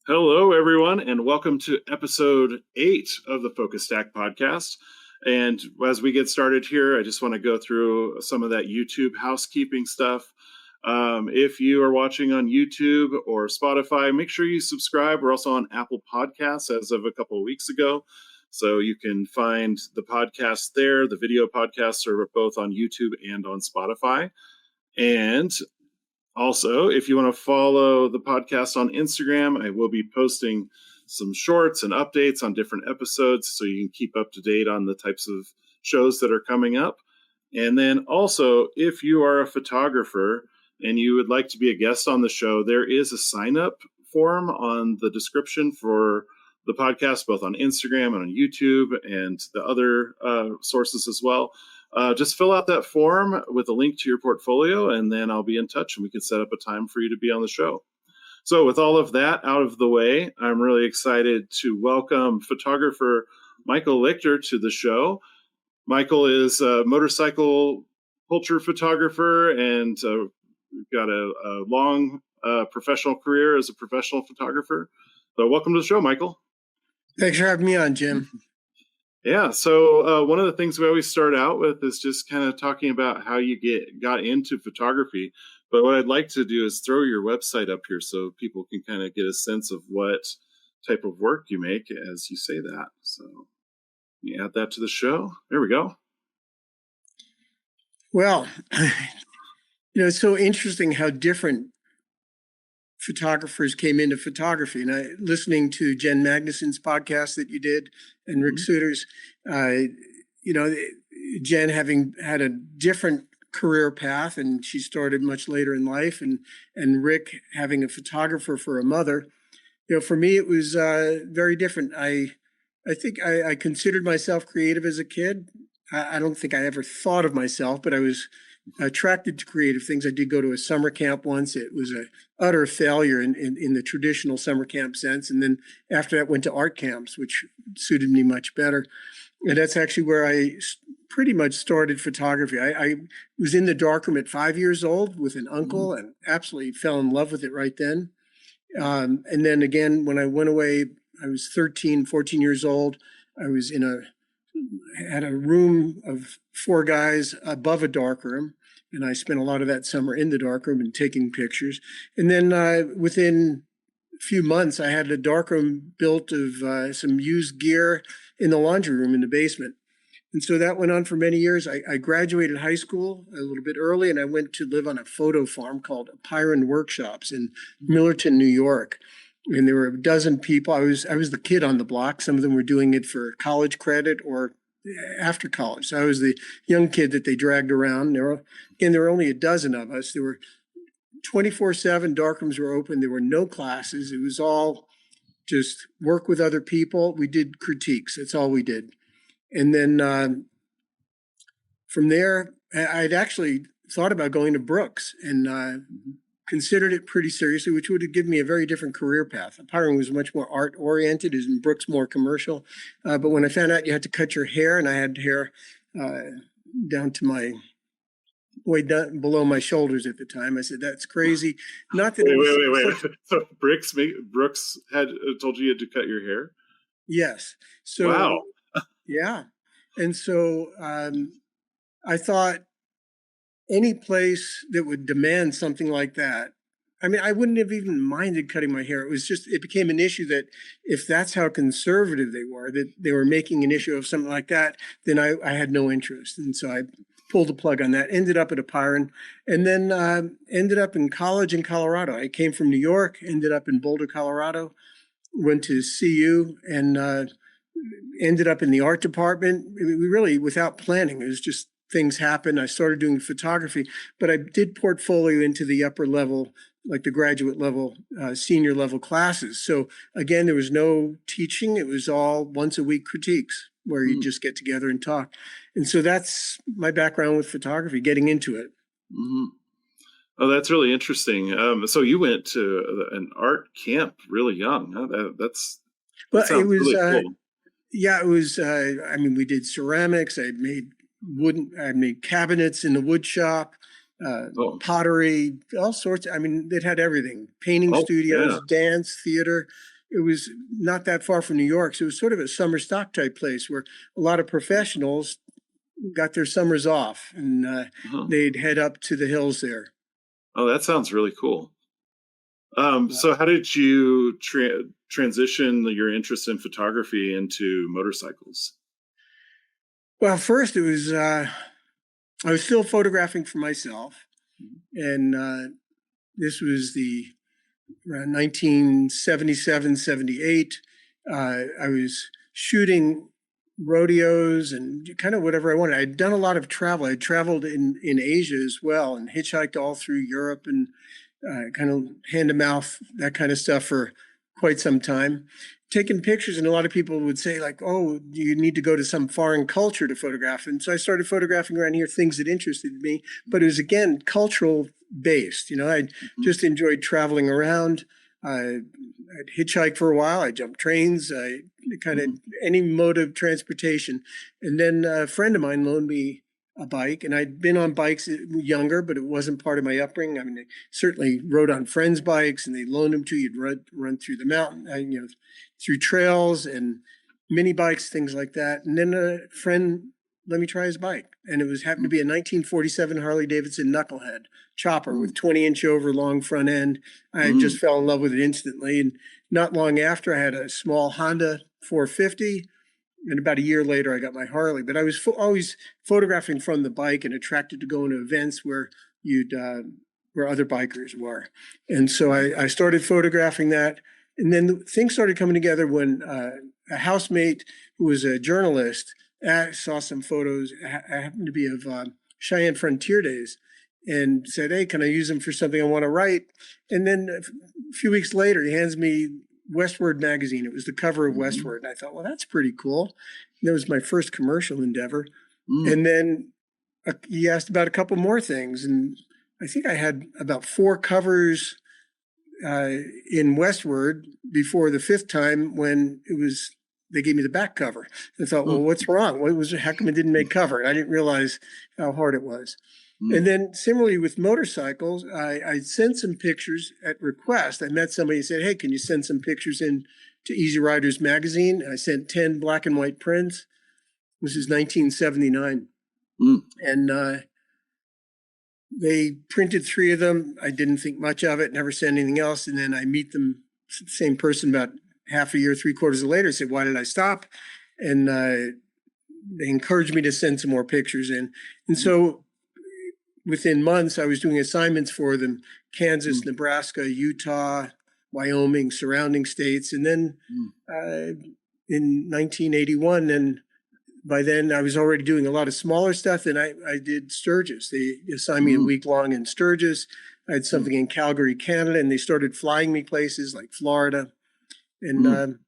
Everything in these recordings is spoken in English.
Hello, everyone, and welcome to episode 8 of the Focus Stack podcast. And as we get started here, I just want to go through some of that YouTube housekeeping stuff. If you are watching on YouTube or Spotify, make sure you subscribe. We're also on Apple Podcasts as of a couple of weeks ago. So you can find the podcast there. The video podcasts are both on YouTube and on Spotify. And also, if you want to follow the podcast on Instagram, I will be posting some shorts and updates on different episodes so you can keep up to date on the types of shows that are coming up. And then also, if you are a photographer and you would like to be a guest on the show, there is a sign-up form on the description for the podcast, both on Instagram and on YouTube and the other sources as well. Just fill out that form with a link to your portfolio, and then I'll be in touch and we can set up a time for you to be on the show. So with all of that out of the way, I'm really excited to welcome photographer Michael Lichter to the show. Michael is a motorcycle culture photographer and got a long professional career as a professional photographer. So welcome to the show, Michael. Thanks for having me on, Jim. Yeah, so one of the things we always start out with is just kind of talking about how you got into photography. But what I'd like to do is throw your website up here so people can kind of get a sense of what type of work you make as you say that. So you add that to the show. There we go. Well, it's so interesting how different photographers came into photography. And listening to Jen Magnuson's podcast that you did and Rick Suter's, Jen having had a different career path, and she started much later in life, and Rick having a photographer for a mother. For me, it was very different. I think I considered myself creative as a kid. I don't think I ever thought of myself, but I was attracted to creative things. I did go to a summer camp once. It was an utter failure in the traditional summer camp sense. And then after that, went to art camps, which suited me much better. And that's actually where I pretty much started photography. I was in the darkroom at 5 years old with an uncle and absolutely fell in love with it right then. And then again, when I went away, I was 13, 14 years old. I was had a room of 4 guys above a darkroom, and I spent a lot of that summer in the darkroom and taking pictures. And then within a few months, I had a darkroom built of some used gear in the laundry room in the basement. And so that went on for many years. I graduated high school a little bit early, and I went to live on a photo farm called Pyron Workshops in Millerton, New York. And there were a dozen people. I was the kid on the block. Some of them were doing it for college credit or after college. So I was the young kid that they dragged around. There were only a dozen of us. There were 24/7 darkrooms were open. There were no classes. It was all just work with other people. We did critiques. That's all we did. And then from there, I'd actually thought about going to Brooks and considered it pretty seriously, which would have given me a very different career path. Pyron was much more art-oriented, and Brooks more commercial. But when I found out you had to cut your hair, and I had hair down to my way down below my shoulders at the time, I said, that's crazy. Not that Wait. So Brooks had told you had to cut your hair? Yes. So, wow. Yeah. And so I thought, any place that would demand something like that, I mean, I wouldn't have even minded cutting my hair. It became an issue that if that's how conservative they were, that they were making an issue of something like that, then I had no interest. And so I pulled the plug on that, ended up at a Pyron, and then ended up in college in Colorado. I came from New York, ended up in Boulder, Colorado, went to CU, and ended up in the art department. We really, without planning, it was just things happened. I started doing photography, but I did portfolio into the upper level, like the graduate level, senior level classes. So again, there was no teaching. It was all once a week critiques where you just get together and talk. And so that's my background with photography, getting into it. Mm-hmm. Oh, that's really interesting. So you went to an art camp really young. Huh? It was really cool. Yeah, it was. I mean, we did ceramics. I made cabinets in the wood shop, pottery, all sorts. I mean, it had everything: painting studios, dance, theater. it was not that far from New York. So it was sort of a summer stock type place where a lot of professionals got their summers off, and Uh-huh. they'd head up to the hills there. Oh, that sounds really cool. So how did you transition your interest in photography into motorcycles? Well, first it was I was still photographing for myself, and this was the around 1977, 78. I was shooting rodeos and kind of whatever I wanted. I'd done a lot of travel. I'd traveled in Asia as well and hitchhiked all through Europe and kind of hand to mouth, that kind of stuff for quite some time. Taking pictures, and a lot of people would say, like, oh, you need to go to some foreign culture to photograph. And so I started photographing around here, things that interested me. But it was, again, cultural based. I just enjoyed traveling around. I'd hitchhike for a while. I jumped trains. I kind of any mode of transportation. And then a friend of mine loaned me a bike, and I'd been on bikes younger, but it wasn't part of my upbringing. I mean, I certainly rode on friends' bikes, and they loaned them to you. You'd run through the mountain, through trails and mini bikes, things like that. And then a friend let me try his bike, and it happened to be a 1947 Harley Davidson Knucklehead chopper with 20-inch over long front end. I just fell in love with it instantly, and not long after, I had a small Honda 450. And about a year later, I got my Harley. But I was always photographing from the bike and attracted to going to events where where other bikers were. And so I started photographing that. And then things started coming together when a housemate who was a journalist saw some photos. Happened to be of Cheyenne Frontier Days, and said, "Hey, can I use them for something I want to write?" And then a few weeks later, he hands me Westward magazine. It was the cover of Westward. And I thought, well, that's pretty cool. And that was my first commercial endeavor. And then he asked about a couple more things. And I think I had about 4 covers in Westward before the 5th time when they gave me the back cover. I thought, well, what's wrong? How come it didn't make cover? And I didn't realize how hard it was. And then similarly with motorcycles, I sent some pictures at request. I met somebody and said, hey, can you send some pictures in to Easy Riders magazine? I sent 10 black and white prints. This is 1979. And they printed 3 of them. I didn't think much of it, never sent anything else. And then I meet them, same person, about half a year, 3/4 later. I said, why did I stop? And they encouraged me to send some more pictures in. And so within months, I was doing assignments for them: Kansas, Nebraska, Utah, Wyoming, surrounding states. And then in 1981, and by then I was already doing a lot of smaller stuff, and I did Sturgis. They assigned me a week long in Sturgis. I had something in Calgary, Canada, and they started flying me places like Florida. And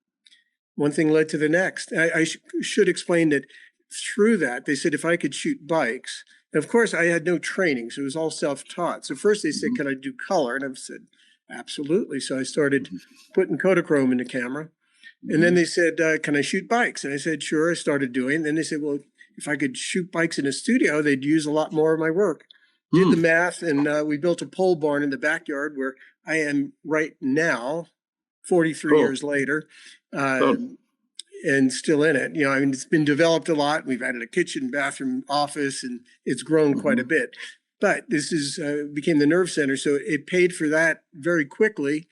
one thing led to the next. I should explain that through that, they said if I could shoot bikes. And of course, I had no training, so it was all self-taught. So first they said, can I do color? And I said, absolutely. So I started putting Kodachrome in the camera. And then they said, can I shoot bikes? And I said, sure. I started doing. And then they said, well, if I could shoot bikes in a studio, they'd use a lot more of my work. Did the math, and we built a pole barn in the backyard where I am right now, 43 years later. And still in it. I mean, it's been developed a lot. We've added a kitchen, bathroom, office, and it's grown quite a bit. But this became the nerve center, so it paid for that very quickly.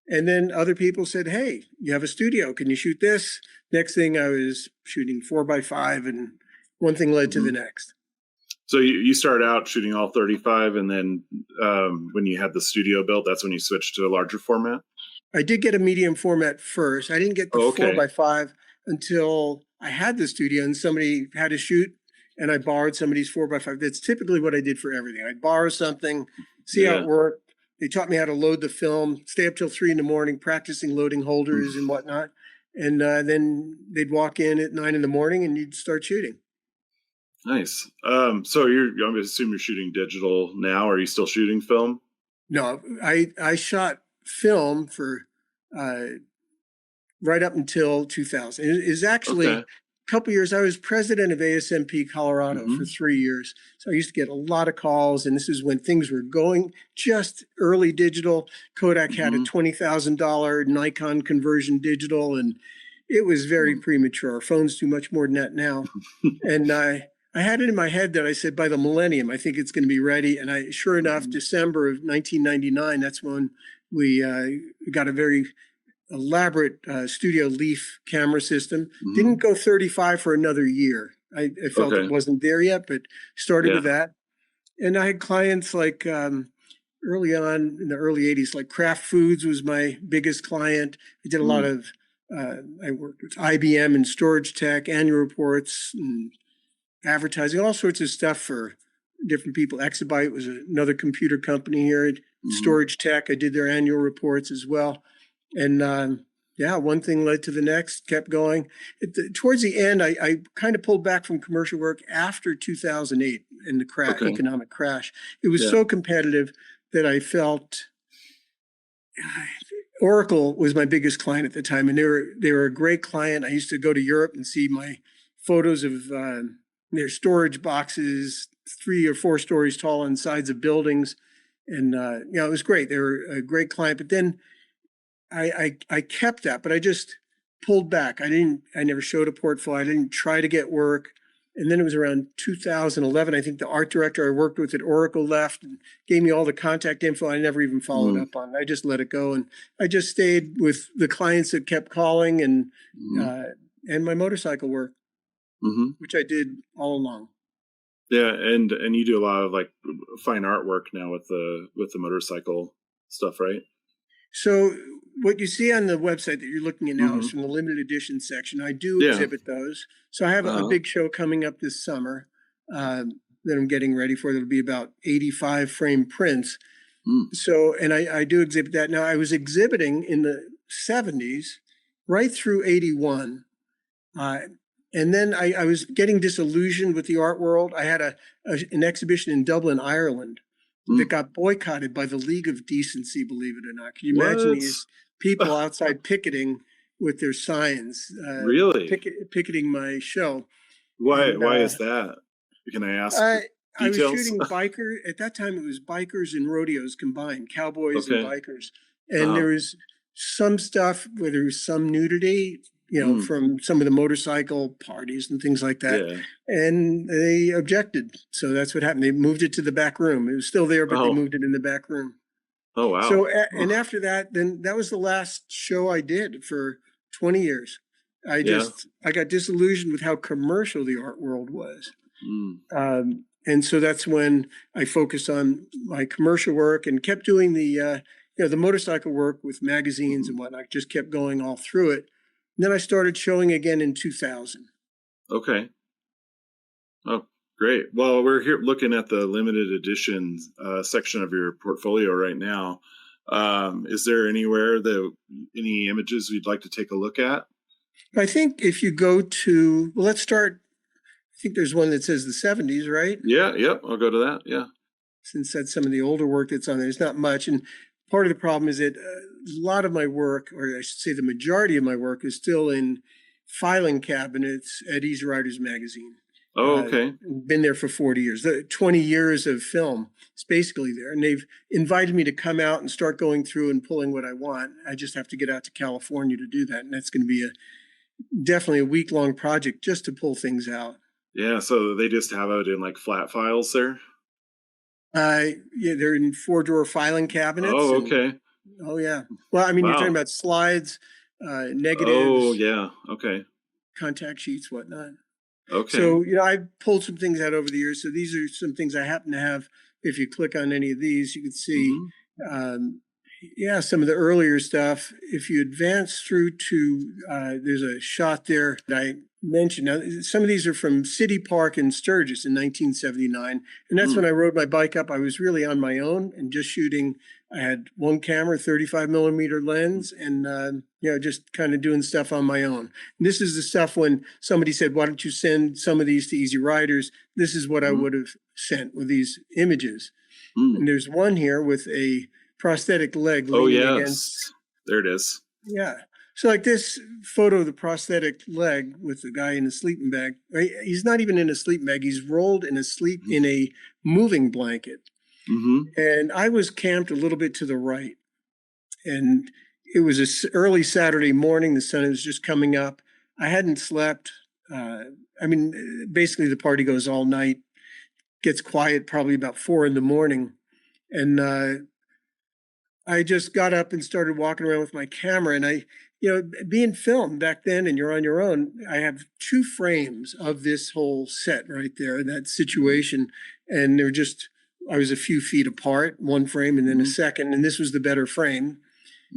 And then other people said, hey, you have a studio. Can you shoot this? Next thing, I was shooting 4x5, and one thing led to the next. So you started out shooting all 35, and then when you had the studio built, that's when you switched to a larger format? I did get a medium format first. I didn't get the 4x5 until I had the studio and somebody had to shoot, and I borrowed somebody's 4x5. That's typically what I did for everything. I'd borrow something, see how it worked. They taught me how to load the film, stay up till 3 a.m, practicing loading holders and whatnot. And then they'd walk in at 9 a.m, and you'd start shooting. Nice. So I assume you're shooting digital now. Are you still shooting film? No, I shot film for right up until 2000. It is actually couple of years, I was president of ASMP Colorado for 3 years. So I used to get a lot of calls, and this is when things were going just early digital. Kodak had a $20,000 Nikon conversion digital, and it was very premature. Our phones do much more than that now. And I had it in my head that I said, by the millennium, I think it's going to be ready. And sure enough, December of 1999, that's when we got a very elaborate Studio Leaf camera system. Didn't go 35 for another year. I felt it wasn't there yet, but started with that. And I had clients like early on in the early 80s, like Kraft Foods was my biggest client. I did a lot of, I worked with IBM and storage tech, annual reports, and advertising, all sorts of stuff for different people. Exabyte was another computer company here. Storage tech, I did their annual reports as well. And one thing led to the next, kept going. Towards the end, I kind of pulled back from commercial work after 2008 and the economic crash. It was so competitive that I felt Oracle was my biggest client at the time, and they were a great client. I used to go to Europe and see my photos of their storage boxes, 3 or 4 stories tall on sides of buildings, and it was great. They were a great client. But then I kept that, but I just pulled back. I never showed a portfolio. I didn't try to get work. And then it was around 2011. I think the art director I worked with at Oracle left and gave me all the contact info I never even followed up on. I just let it go. And I just stayed with the clients that kept calling and my motorcycle work, which I did all along. Yeah. And you do a lot of like fine artwork now with the motorcycle stuff, right? So what you see on the website that you're looking at now is from the limited edition section. I do exhibit those. So I have a big show coming up this summer that I'm getting ready for. There'll be about 85 frame prints. So, and I do exhibit that. Now, I was exhibiting in the 70s right through 81. And then I was getting disillusioned with the art world. I had an exhibition in Dublin, Ireland, that got boycotted by the League of Decency, believe it or not. Can you imagine these people outside picketing with their signs? Really? Picketing my show. Why is that? Can I ask I was details? shooting at that time it was bikers and rodeos combined, cowboys and bikers. And there was some stuff where there was some nudity, from some of the motorcycle parties and things like that. Yeah. And they objected. So that's what happened. They moved it to the back room. It was still there, but they moved it in the back room. Oh, wow. So, and after that, then that was the last show I did for 20 years. I got disillusioned with how commercial the art world was. And so that's when I focused on my commercial work and kept doing the motorcycle work with magazines and whatnot. Just kept going all through it. And then I started showing again in 2000. Okay. Oh, great. Well, we're here looking at the limited edition section of your portfolio right now. Is there anywhere any images you'd like to take a look at? I think if you go to, let's start. I think there's one that says the 70s, right? Yeah. Yep. I'll go to that. Yeah. Since that's some of the older work that's on there, there's not much. And part of the problem is that a lot of my work, or I should say the majority of my work, is still in filing cabinets at Easy Riders magazine. Oh, okay. Been there for 40 years. The 20 years of film is basically there. And they've invited me to come out and start going through and pulling what I want. I just have to get out to California to do that. And that's going to be definitely a week-long project just to pull things out. Yeah, so they just have it in like flat files there? They're in 4-drawer filing cabinets. Oh, okay. Oh, yeah. Well, I mean, you're talking about slides, negatives. Oh, yeah. Okay. Contact sheets, whatnot. Okay. So, I've pulled some things out over the years. So these are some things I happen to have. If you click on any of these, you can see, some of the earlier stuff. If you advance through to, there's a shot there that I mentioned. Now, some of these are from City Park in Sturgis in 1979. And that's when I rode my bike up. I was really on my own and just shooting. I had one camera, 35 millimeter lens, and, just kind of doing stuff on my own. And this is the stuff when somebody said, why don't you send some of these to Easy Riders? This is what I would have sent with these images. And there's one here with a prosthetic leg leaning against. There it is. Yeah. So like this photo of the prosthetic leg with the guy in a sleeping bag, right? He's not even in a sleeping bag. He's rolled in a moving blanket. Mm-hmm. And I was camped a little bit to the right. And it was early Saturday morning. The sun was just coming up. I hadn't slept. Basically the party goes all night, gets quiet probably about 4 a.m. And I just got up and started walking around with my camera. And being filmed back then and you're on your own, I have 2 frames of this whole set right there, that situation. And I was a few feet apart, 1 frame and then a second. And this was the better frame.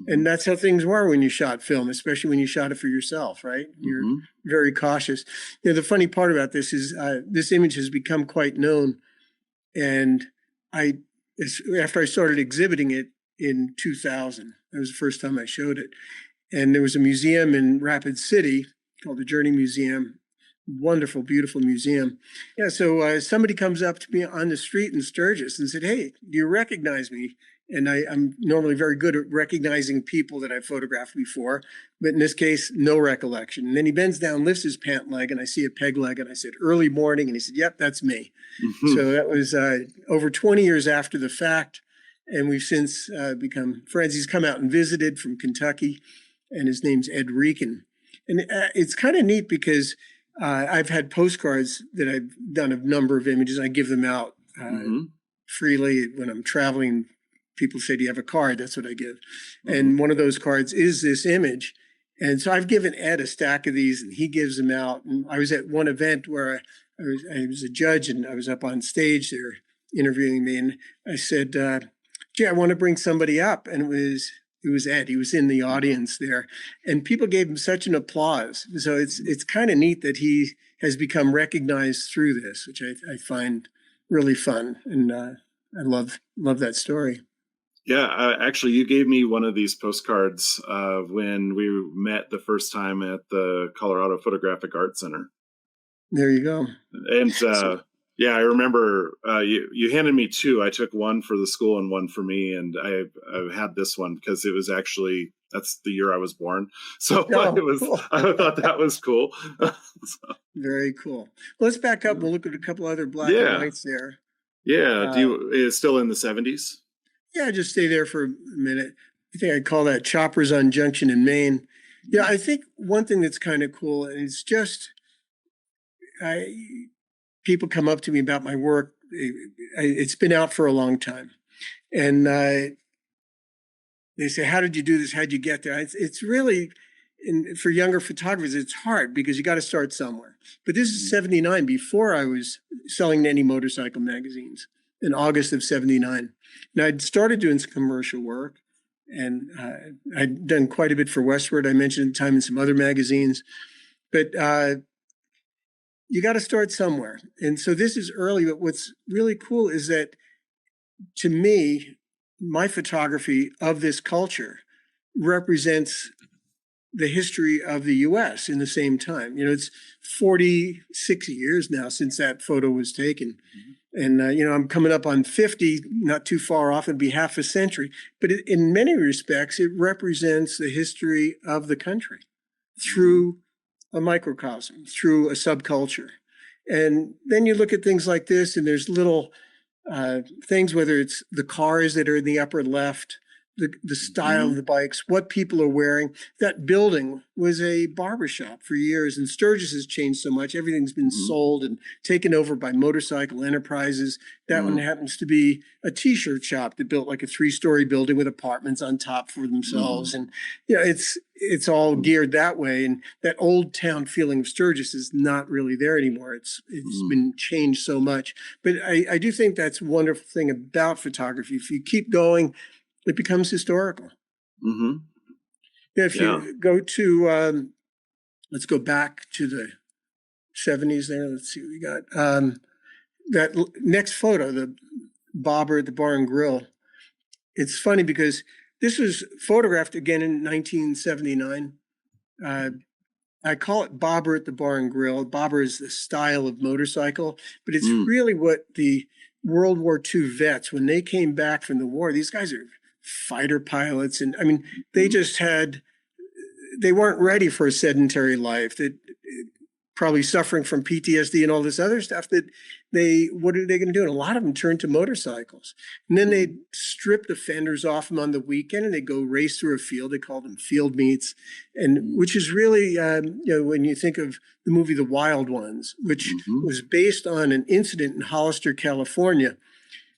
And that's how things were when you shot film, especially when you shot it for yourself, right? You're very cautious. The funny part about this is this image has become quite known. And after I started exhibiting it in 2000, that was the first time I showed it. And there was a museum in Rapid City called the Journey Museum. Wonderful, beautiful museum. Yeah, so somebody comes up to me on the street in Sturgis and said, "Hey, do you recognize me?" And I'm normally very good at recognizing people that I've photographed before, but in this case, no recollection. And then he bends down, lifts his pant leg, and I see a peg leg, and I said, "Early morning," and he said, "Yep, that's me." Mm-hmm. So that was over 20 years after the fact, and we've since become friends. He's come out and visited from Kentucky, and his name's Ed Reekin. And it's kind of neat because I've had postcards that I've done a number of images. I give them out freely when I'm traveling. People say, "Do you have a card?" That's what I give. And one of those cards is this image. And so I've given Ed a stack of these and he gives them out. And I was at one event where I was a judge and I was up on stage. They were interviewing me. And I said, "Gee, I want to bring somebody up." And it was Ed. He was in the audience there. And people gave him such an applause. So it's kind of neat that he has become recognized through this, which I find really fun. And I love that story. Yeah, actually, you gave me one of these postcards when we met the first time at the Colorado Photographic Art Center. There you go. And yeah, I remember you handed me 2. I took one for the school and one for me, and I had this one because it was actually that's the year I was born. So cool. I thought that was cool. So. Very cool. Let's back up and look at a couple other black and whites there. Yeah, it's still in the 70s? Yeah, just stay there for a minute. I think I'd call that Choppers on Junction in Maine. Yeah, I think one thing that's kind of cool, and it's just, people come up to me about my work. It's been out for a long time. And they say, "How did you do this? How'd you get there?" It's really, for younger photographers, it's hard because you got to start somewhere. But this is 79, before I was selling any motorcycle magazines. In August of 79. Now I'd started doing some commercial work and I'd done quite a bit for Westward. I mentioned at the time in some other magazines, but you got to start somewhere. And so this is early, but what's really cool is that to me, my photography of this culture represents the history of the US in the same time. It's 46 years now since that photo was taken. And, I'm coming up on 50, not too far off, it'd be half a century. But in many respects, it represents the history of the country through a microcosm, through a subculture. And then you look at things like this, and there's little things, whether it's the cars that are in the upper left, the style of the bikes, what people are wearing. That building was a barbershop for years, and Sturgis has changed so much. Everything's been sold and taken over by motorcycle enterprises. That one happens to be a t-shirt shop that built like a 3-story building with apartments on top for themselves. And it's all geared that way. And that old town feeling of Sturgis is not really there anymore. It's been changed so much. But I do think that's a wonderful thing about photography. If you keep going, it becomes historical. If you go to, let's go back to the 70s there. Let's see what we got. That next photo, the bobber at the bar and grill. It's funny because this was photographed again in 1979. I call it bobber at the bar and grill. Bobber is the style of motorcycle, but it's really what the World War II vets, when they came back from the war, these guys are fighter pilots. And I mean, they just had they weren't ready for a sedentary life, that probably suffering from PTSD and all this other stuff, that what are they going to do? And a lot of them turned to motorcycles. And then they'd strip the fenders off them on the weekend and they'd go race through a field. They called them field meets. And which is really, when you think of the movie The Wild Ones, which was based on an incident in Hollister, California.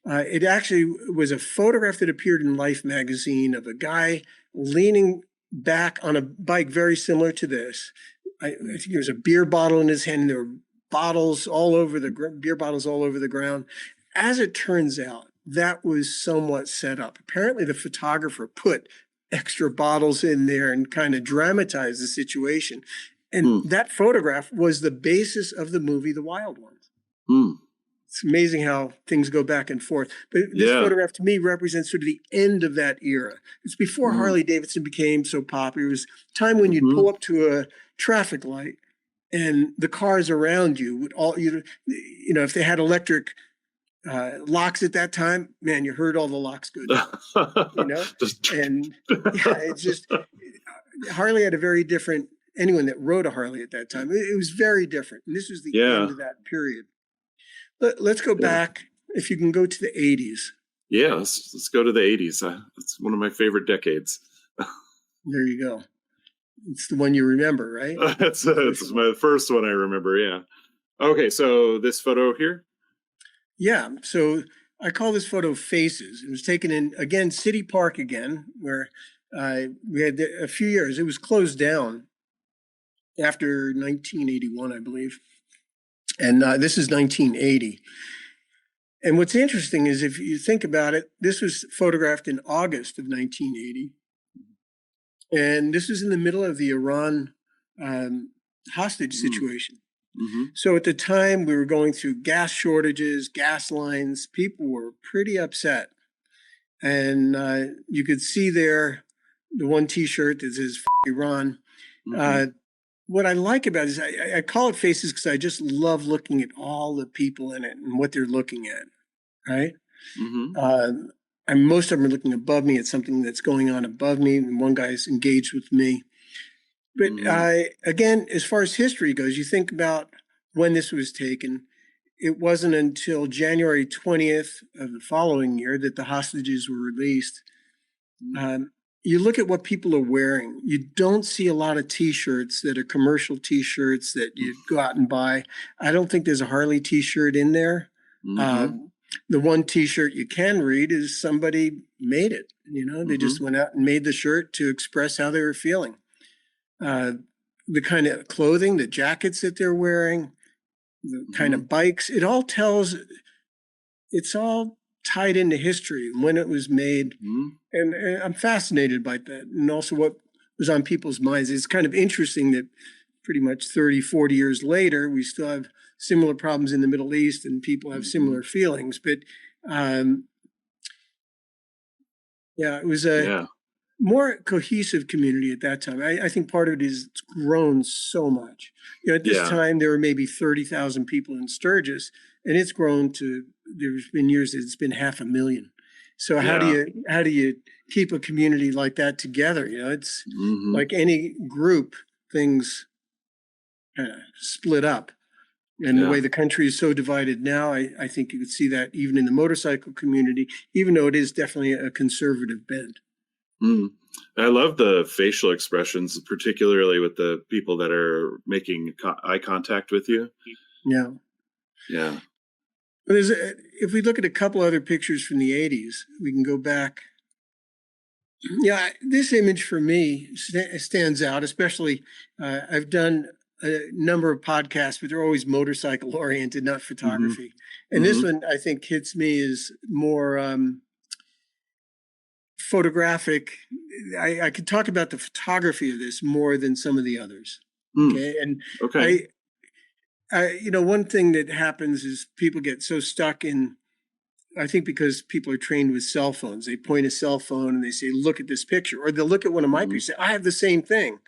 It actually was a photograph that appeared in Life magazine of a guy leaning back on a bike very similar to this. I think there was a beer bottle in his hand, and there were bottles all over beer bottles all over the ground. As it turns out, that was somewhat set up. Apparently, the photographer put extra bottles in there and kind of dramatized the situation. And that photograph was the basis of the movie The Wild Ones. It's amazing how things go back and forth. But this photograph to me represents sort of the end of that era. It's before Harley Davidson became so popular. It was a time when you'd pull up to a traffic light and the cars around you would all, if they had electric locks at that time, man, you heard all the locks go down, and it's just, Harley had a very different, anyone that rode a Harley at that time, it was very different. And this was the end of that period. Let's go back, if you can go to the 80s. Yeah, let's go to the 80s. It's one of my favorite decades. There you go. It's the one you remember, right? That's my first one I remember, yeah. Okay, so this photo here? Yeah, so I call this photo Faces. It was taken in, again, City Park again, where we had a few years. It was closed down after 1981, I believe. And this is 1980. And what's interesting is, if you think about it, this was photographed in August of 1980. And this is in the middle of the Iran hostage situation. So at the time, we were going through gas shortages, gas lines. People were pretty upset. And you could see there the one T-shirt that says Iran. What I like about it is I call it Faces because I just love looking at all the people in it and what they're looking at, right? And most of them are looking above me at something that's going on above me, and one guy's engaged with me. But again, as far as history goes, you think about when this was taken. It wasn't until January 20th of the following year that the hostages were released. You look at what people are wearing. You don't see a lot of T-shirts that are commercial T-shirts that you go out and buy. I don't think there's a Harley T-shirt in there. The one T-shirt you can read is somebody made it. They just went out and made the shirt to express how they were feeling. The kind of clothing, the jackets that they're wearing, the kind of bikes, it's all tied into history and when it was made. And I'm fascinated by that. And also what was on people's minds. It's kind of interesting that pretty much 30, 40 years later, we still have similar problems in the Middle East and people have similar feelings. But it was a more cohesive community at that time. I think part of it is it's grown so much. At this time, there were maybe 30,000 people in Sturgis, and it's grown to, there's been years that it's been 500,000. So how do you keep a community like that together? It's like any group, things kind of split up. And the way the country is so divided now, I think you could see that even in the motorcycle community, even though it is definitely a conservative bent. I love the facial expressions, particularly with the people that are making eye contact with you. Yeah. If we look at a couple other pictures from the 80s, we can go back. Yeah, this image for me stands out, especially I've done a number of podcasts, but they're always motorcycle oriented, not photography. And this one, I think, hits me as more photographic. I could talk about the photography of this more than some of the others. One thing that happens is people get so stuck in, I think because people are trained with cell phones, they point a cell phone and they say, look at this picture, or they'll look at one of my pictures and say, I have the same thing,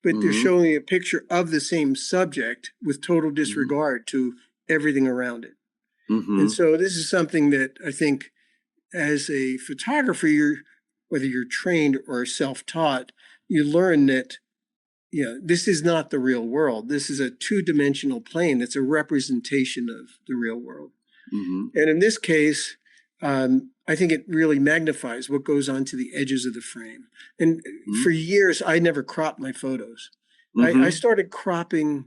but they're showing a picture of the same subject with total disregard to everything around it. And so this is something that I think as a photographer, whether you're trained or self-taught, you learn that this is not the real world. This is a two-dimensional plane that's a representation of the real world. Mm-hmm. And in this case, I think it really magnifies what goes on to the edges of the frame. And for years, I never cropped my photos. I started cropping,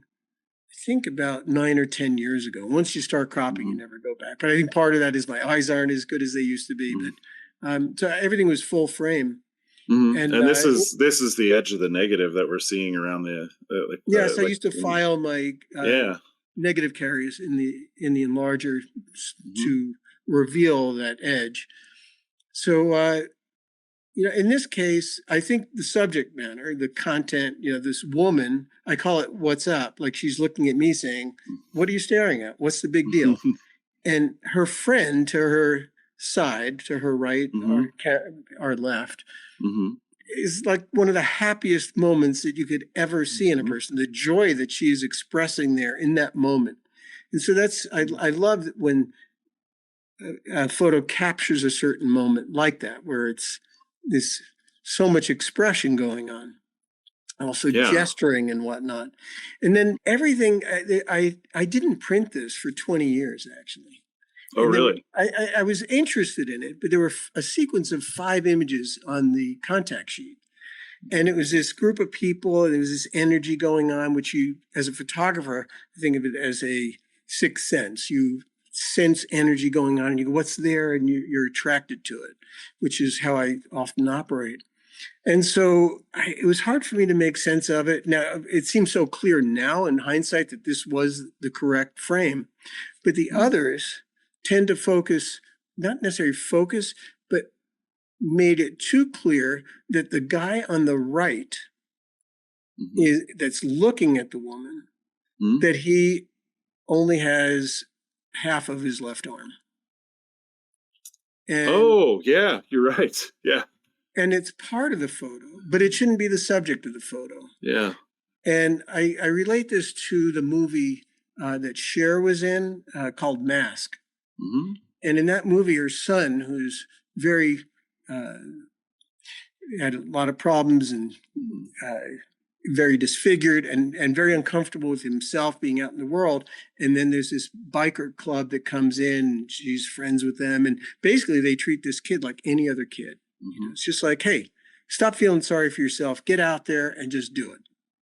I think about 9 or 10 years ago. Once you start cropping, you never go back. But I think part of that is my eyes aren't as good as they used to be. But so everything was full frame. And this is the edge of the negative that we're seeing around the yes, I used to file my negative carries in the enlarger to reveal that edge. So in this case, I think the subject matter, the content, this woman, I call it "What's up?" Like she's looking at me saying, "What are you staring at? What's the big deal?" And her friend to her side, to her right or left, is like one of the happiest moments that you could ever see in a person. The joy that she is expressing there in that moment, and so I love when a photo captures a certain moment like that, where it's this so much expression going on, also gesturing and whatnot. And then everything, I didn't print this for 20 years, actually. Oh, really? I was interested in it, but there were a sequence of 5 images on the contact sheet. And it was this group of people, and there was this energy going on, which you, as a photographer, think of it as a sixth sense. You sense energy going on, and you go, what's there? And you're attracted to it, which is how I often operate. And so it was hard for me to make sense of it. Now, it seems so clear now in hindsight that this was the correct frame. But the others tend to focus, not necessarily focus, but made it too clear that the guy on the right that's looking at the woman, that he only has half of his left arm. And, yeah, you're right. Yeah. And it's part of the photo, but it shouldn't be the subject of the photo. Yeah. And I relate this to the movie that Cher was in called Mask. And in that movie, her son, who's very, had a lot of problems and very disfigured and very uncomfortable with himself being out in the world. And then there's this biker club that comes in, she's friends with them. And basically they treat this kid like any other kid. It's just like, hey, stop feeling sorry for yourself, get out there and just do it.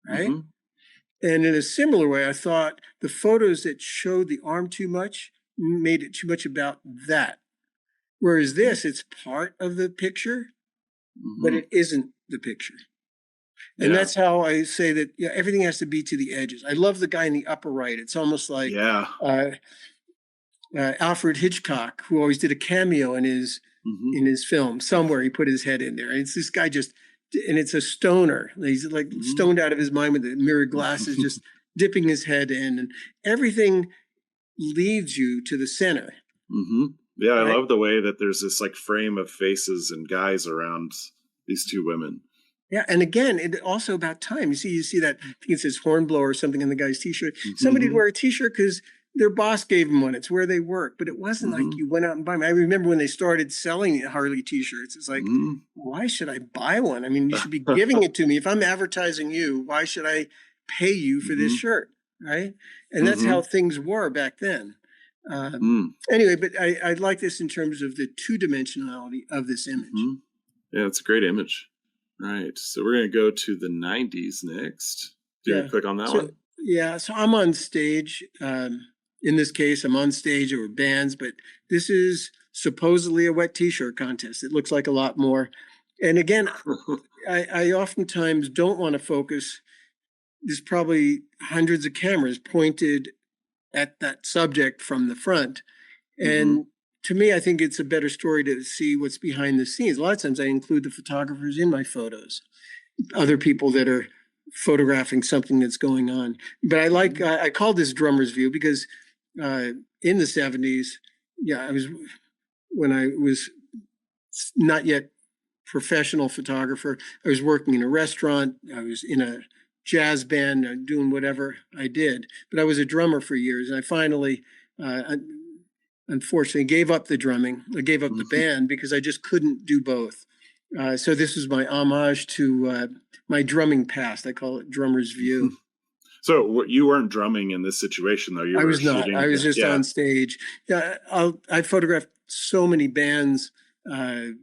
Right. And in a similar way, I thought the photos that showed the arm too much made it too much about that. Whereas this, it's part of the picture, but it isn't the picture. And that's how I say that everything has to be to the edges. I love the guy in the upper right. It's almost like Alfred Hitchcock, who always did a cameo in his film. Somewhere he put his head in there. And it's this guy and it's a stoner. He's like stoned out of his mind with the mirrored glasses, just dipping his head in. And everything leads you to the center. Yeah, I love the way that there's this like frame of faces and guys around these two women. Yeah, and again, it also about time. You see that, I think it says Hornblower or something on the guy's T-shirt. Somebody'd wear a T-shirt because their boss gave them one. It's where they work. But it wasn't like you went out and buy them. I remember when they started selling Harley T-shirts. It's like, why should I buy one? I mean, you should be giving it to me. If I'm advertising you, why should I pay you for this shirt, right? And that's how things were back then. Anyway, but I like this in terms of the two-dimensionality of this image. Yeah, it's a great image. All right, so we're going to go to the 90s next. Do you click on that one? Yeah, so I'm on stage. In this case, I'm on stage over bands, but this is supposedly a wet T-shirt contest. It looks like a lot more. And again, I oftentimes don't want to focus. There's probably hundreds of cameras pointed at that subject from the front. And to me, I think it's a better story to see what's behind the scenes. A lot of times I include the photographers in my photos, other people that are photographing something that's going on. But I call this drummer's view because in the 70s, when I was not yet professional photographer, I was working in a restaurant, I was in a jazz band, doing whatever I did. But I was a drummer for years, and I finally, unfortunately, gave up the drumming. I gave up the band because I just couldn't do both. So this was my homage to my drumming past. I call it drummer's view. So you weren't drumming in this situation, though. You I were was not. shooting. I was just Yeah. on stage. Yeah, I photographed so many bands. I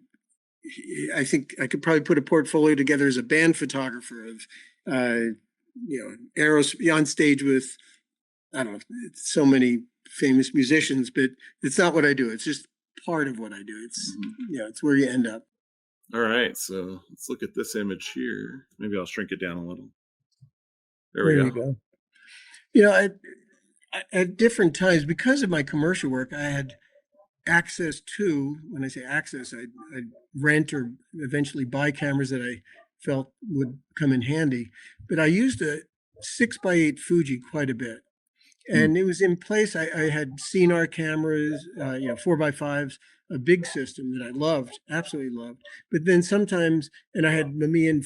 think I could probably put a portfolio together as a band photographer of, Aeros on stage with, I don't know, so many famous musicians, but it's not what I do. It's just part of what I do. It's, it's where you end up. All right. So let's look at this image here. Maybe I'll shrink it down a little. There we go. You know, at different times, because of my commercial work, I had access to, when I say access, I'd rent or eventually buy cameras that I felt would come in handy. But I used a 6x8 Fuji quite a bit. And it was in place. I had CNR cameras, 4x5s, a big system that I loved, absolutely loved. But then sometimes, and I had Mamiya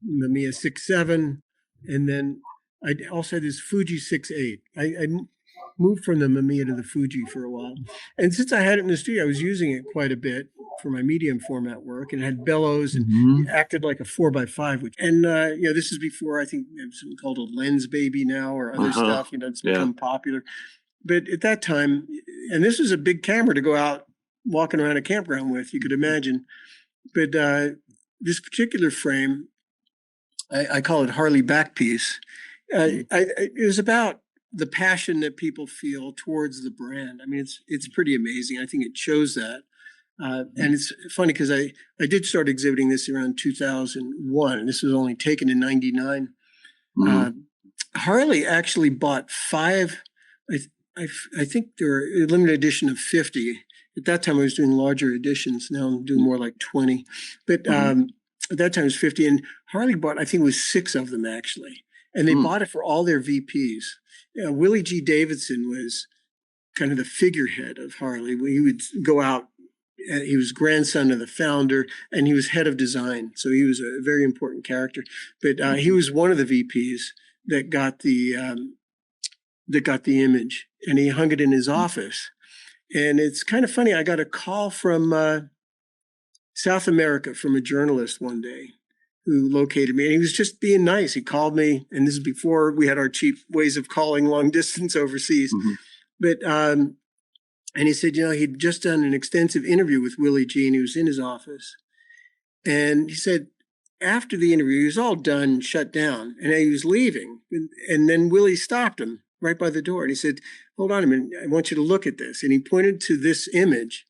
6.7, and then I also had this Fuji 6.8. I moved from the Mamiya to the Fuji for a while. And since I had it in the studio, I was using it quite a bit for my medium format work, and had bellows and acted like a 4x5. And this is before, I think there's something called a lens baby now, or other stuff. It's become popular. But at that time, and this was a big camera to go out walking around a campground with, you could imagine. But this particular frame, I call it Harley back piece. It was about the passion that people feel towards the brand. I mean, it's pretty amazing. I think it shows that. And it's funny because I did start exhibiting this around 2001, and this was only taken in 99. Harley actually bought 5, I think there were a limited edition of 50. At that time, I was doing larger editions. Now I'm doing more like 20. But at that time, it was 50. And Harley bought, I think it was 6 of them, actually. And they bought it for all their VPs. Willie G. Davidson was kind of the figurehead of Harley. He would go out. He was grandson of the founder, and he was head of design. So he was a very important character. But he was one of the VPs that got the image, and he hung it in his office. And it's kind of funny. I got a call from South America from a journalist one day who located me, and he was just being nice. He called me, and this is before we had our cheap ways of calling long distance overseas. But and he said, he'd just done an extensive interview with Willie G, and he was in his office. And he said, after the interview, he was all done, shut down, and he was leaving. And then Willie stopped him right by the door. And he said, hold on a minute, I want you to look at this. And he pointed to this image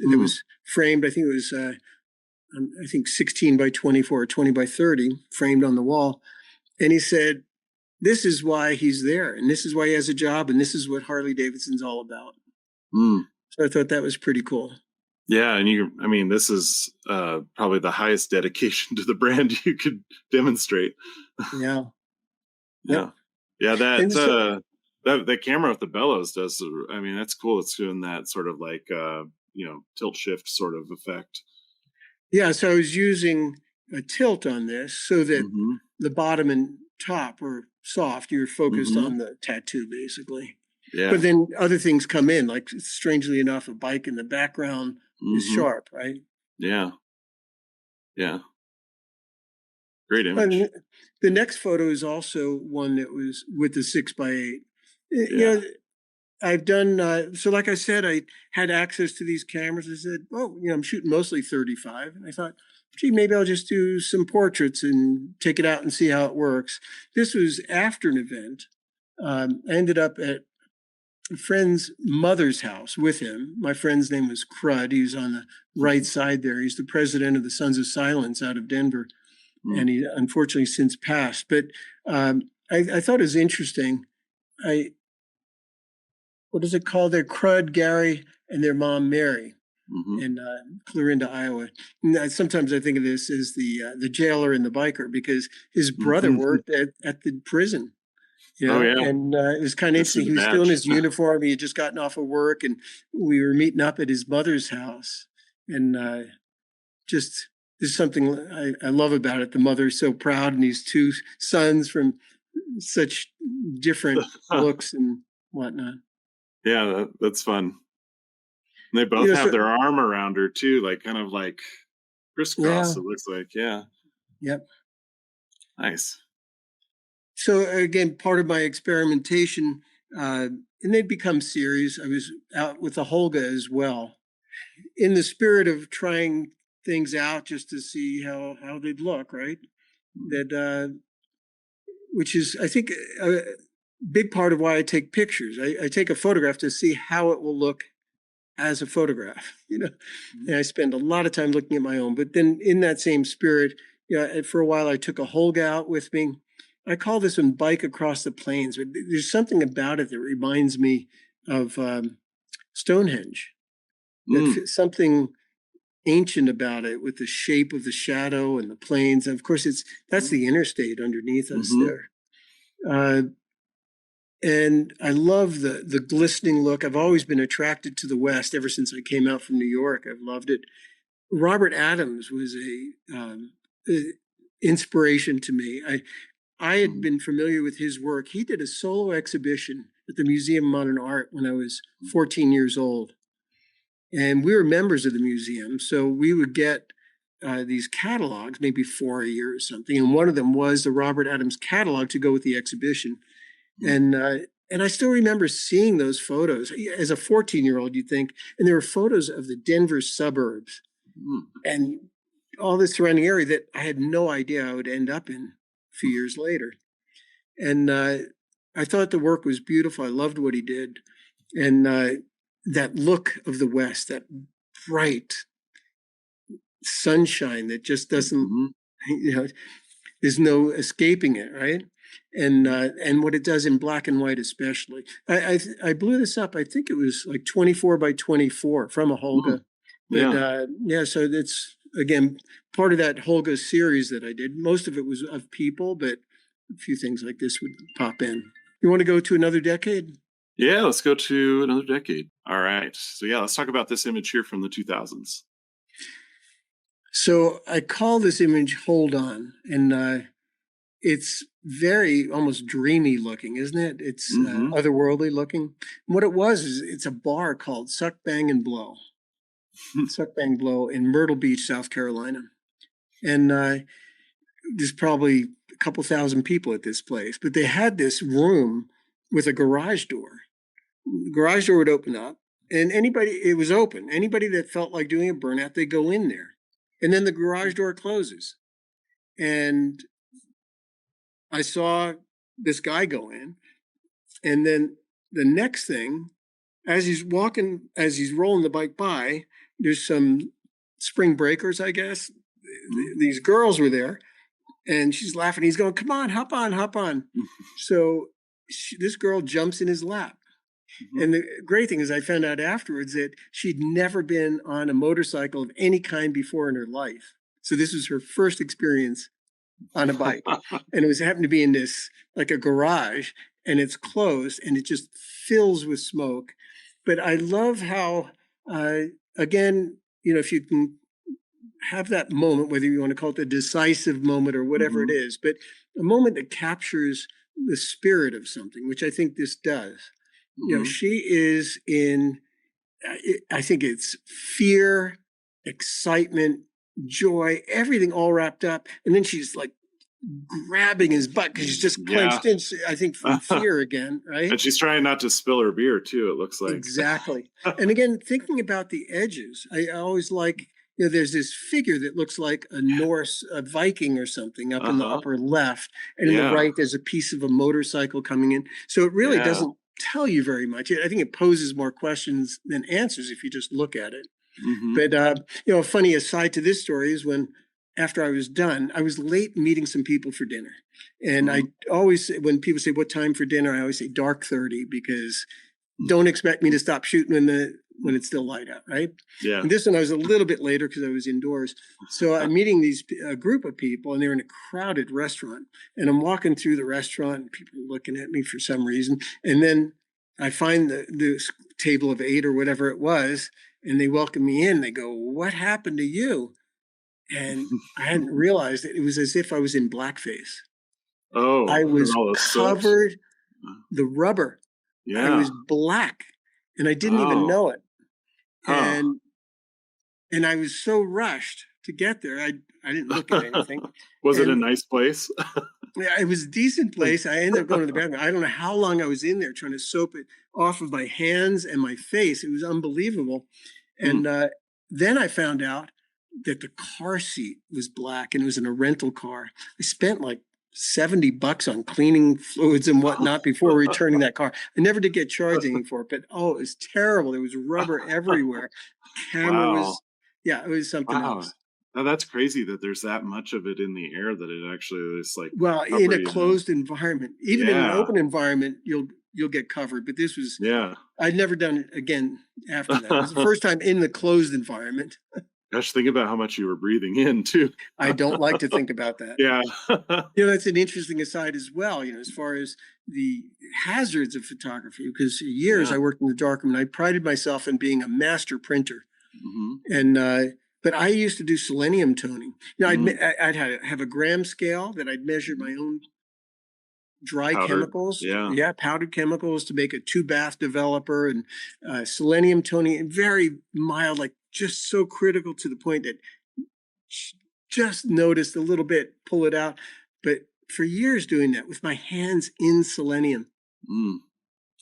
that was framed, I think it was, 16 by 24 or 20 by 30, framed on the wall. And he said, this is why he's there, and this is why he has a job, and this is what Harley Davidson's all about. So I thought that was pretty cool. Yeah, and this is probably the highest dedication to the brand you could demonstrate. Yeah. That camera with the bellows does. I mean, that's cool. It's doing that sort of like tilt shift sort of effect. Yeah, so I was using a tilt on this so that the bottom and top were soft. You're focused on the tattoo, basically. Yeah. But then other things come in, like strangely enough, a bike in the background is sharp, right? Yeah. Yeah. Great image. And the next photo is also one that was with the 6x8. I've done, so like I said, I had access to these cameras. I said, I'm shooting mostly 35. And I thought, gee, maybe I'll just do some portraits and take it out and see how it works. This was after an event. I ended up at a friend's mother's house with him. My friend's name was Crud. He was on the right side there. He's the president of the Sons of Silence out of Denver. And he unfortunately since passed. But I thought it was interesting. What is it called? They're Crud, Gary, and their mom, Mary, in Clarinda, Iowa. And sometimes I think of this as the jailer and the biker, because his brother worked at the prison. And it was kind of interesting. He was still in his uniform. He had just gotten off of work, and we were meeting up at his mother's house. And just there's something I love about it. The mother's so proud, and these 2 sons from such different looks and whatnot. Yeah, that's fun. And they both have their arm around her too, like kind of like Crisscross, Yeah. it looks like. Yeah. Yep. Nice. So again, part of my experimentation, and they'd become serious. I was out with the Holga as well, in the spirit of trying things out just to see how they'd look, right? That which is, I think, a big part of why I take pictures. I take a photograph to see how it will look as a photograph, and I spend a lot of time looking at my own. But then in that same spirit, for a while I took a Holga out with me. I call this one Bike Across the Plains. But there's something about it that reminds me of Stonehenge. Something ancient about it with the shape of the shadow and the plains. And of course, that's the interstate underneath us there. And I love the glistening look. I've always been attracted to the West ever since I came out from New York. I've loved it. Robert Adams was a inspiration to me. I had been familiar with his work. He did a solo exhibition at the Museum of Modern Art when I was 14 years old. And we were members of the museum. So we would get these catalogs, maybe 4 a year or something. And one of them was the Robert Adams catalog to go with the exhibition. And I still remember seeing those photos as a 14-year-old, you'd think. And there were photos of the Denver suburbs and all the surrounding area that I had no idea I would end up in a few years later. And I thought the work was beautiful. I loved what he did. And that look of the West, that bright sunshine that just doesn't, there's no escaping it, right? And what it does in black and white, especially. I blew this up. I think it was like 24 by 24 from a Holga. But so it's again part of that Holga series that I did. Most of it was of people, but a few things like this would pop in. You want to go to another decade? Yeah, let's go to another decade. All right. So yeah, let's talk about this image here from the 2000s. So I call this image Hold On, and it's very almost dreamy looking, isn't it? It's otherworldly looking. And what it was is it's a bar called Suck, Bang, and Blow. Suck, Bang, Blow in Myrtle Beach, South Carolina. And there's probably a couple thousand people at this place, but they had this room with a garage door. The garage door would open up, and it was open. Anybody that felt like doing a burnout, they go in there. And then the garage door closes. And I saw this guy go in. And then the next thing, as he's rolling the bike by, there's some spring breakers, I guess. These girls were there. And she's laughing. He's going, come on, hop on, hop on. So this girl jumps in his lap. And the great thing is I found out afterwards that she'd never been on a motorcycle of any kind before in her life. So this was her first experience on a bike. And it happened to be in this, like a garage, and it's closed and it just fills with smoke. But I love how, again, if you can have that moment, whether you want to call it a decisive moment or whatever it is, but a moment that captures the spirit of something, which I think this does. She is in, I think it's fear, excitement, joy, everything all wrapped up. And then she's like grabbing his butt because she's just clenched in, I think, from fear again, right? And she's trying not to spill her beer, too, it looks like. Exactly. And again, thinking about the edges, I always like, there's this figure that looks like a Norse, a Viking or something up in the upper left. And in the right, there's a piece of a motorcycle coming in. So it really doesn't tell you very much. I think it poses more questions than answers if you just look at it. But, a funny aside to this story is after I was done, I was late meeting some people for dinner. And I always, when people say, what time for dinner? I always say dark 30 because don't expect me to stop shooting when it's still light out, right? Yeah. And this one I was a little bit later because I was indoors. So I'm meeting a group of people, and they're in a crowded restaurant. And I'm walking through the restaurant, and people are looking at me for some reason. And then I find the table of 8 or whatever it was, and they welcome me in. They go, what happened to you? And I hadn't realized it. It was as if I was in blackface. Oh, I was covered, the rubber. Yeah. I was black, and I didn't even know it. And I was so rushed to get there. I didn't look at anything. Was it a And nice place? yeah, it was a decent place. I ended up going to the bathroom. I don't know how long I was in there trying to soap it off of my hands and my face. It was unbelievable. And then I found out that the car seat was black and it was in a rental car. I spent like $70 on cleaning fluids and whatnot before returning that car. I never did get charged anything for it, but it was terrible. There was rubber everywhere. The camera Wow. was, yeah, it was something Wow. else. Now that's crazy that there's that much of it in the air that it actually is like Well, in a covered, you know? closed environment, even in an Yeah. open environment, you'll get covered. But this was, Yeah. I'd never done it again after that. It was the first time in the closed environment. Gosh, think about how much you were breathing in too. I don't like to think about that. Yeah. That's an interesting aside as well, as far as the hazards of photography, because for years Yeah. I worked in the darkroom and I prided myself in being a master printer. Mhm. And, but I used to do selenium toning. Mhm. I'd have a gram scale that I'd measure my own dry Powdered. chemicals, Yeah. powdered chemicals to make a 2-bath developer, and selenium toning, very mild, like just so critical to the point that just noticed a little bit, pull it out. But for years doing that with my hands in selenium, Mm.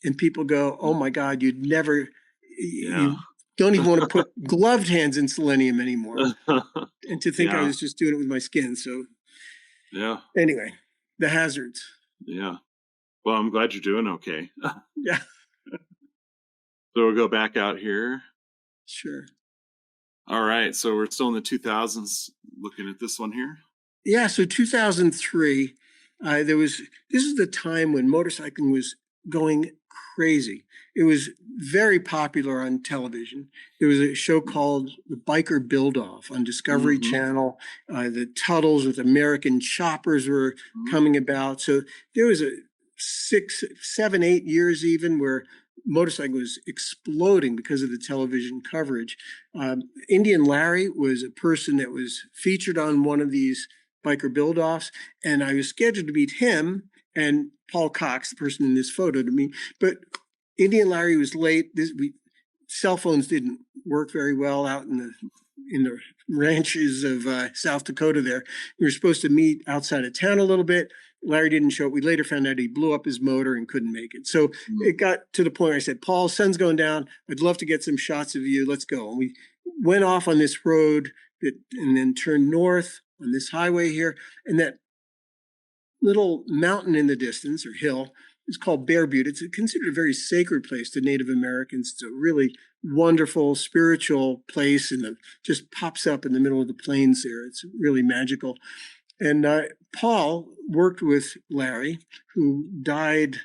and people go, "Oh my God, you'd never, Yeah. you don't even want to put gloved hands in selenium anymore." And to think I Yeah. was just doing it with my skin. So Yeah. anyway, the hazards. Yeah. Well, I'm glad you're doing okay. Yeah, So we'll go back out here. sure. All right. So we're still in the 2000s looking at this one here. Yeah, so 2003, this is the time when motorcycling was going crazy. It was very popular on television. There was a show called The Biker Build Off on Discovery Mhm. Channel. The Tuttles with American choppers were coming about. So there was a 6, 7, 8 years even where motorcycle was exploding because of the television coverage. Indian Larry was a person that was featured on one of these biker build-offs, and I was scheduled to meet him and Paul Cox, the person in this photo, to meet. But Indian Larry was late. Cell phones didn't work very well out in the ranches of South Dakota. There, we were supposed to meet outside of town a little bit. Larry didn't show up. We later found out he blew up his motor and couldn't make it. So it got to the point where I said, "Paul, sun's going down. I'd love to get some shots of you. Let's go." And we went off on this road and then turned north on this highway here. And that little mountain in the distance, or hill, is called Bear Butte. It's considered a very sacred place to Native Americans. It's a really wonderful spiritual place, and it just pops up in the middle of the plains there. It's really magical. And Paul worked with Larry, who died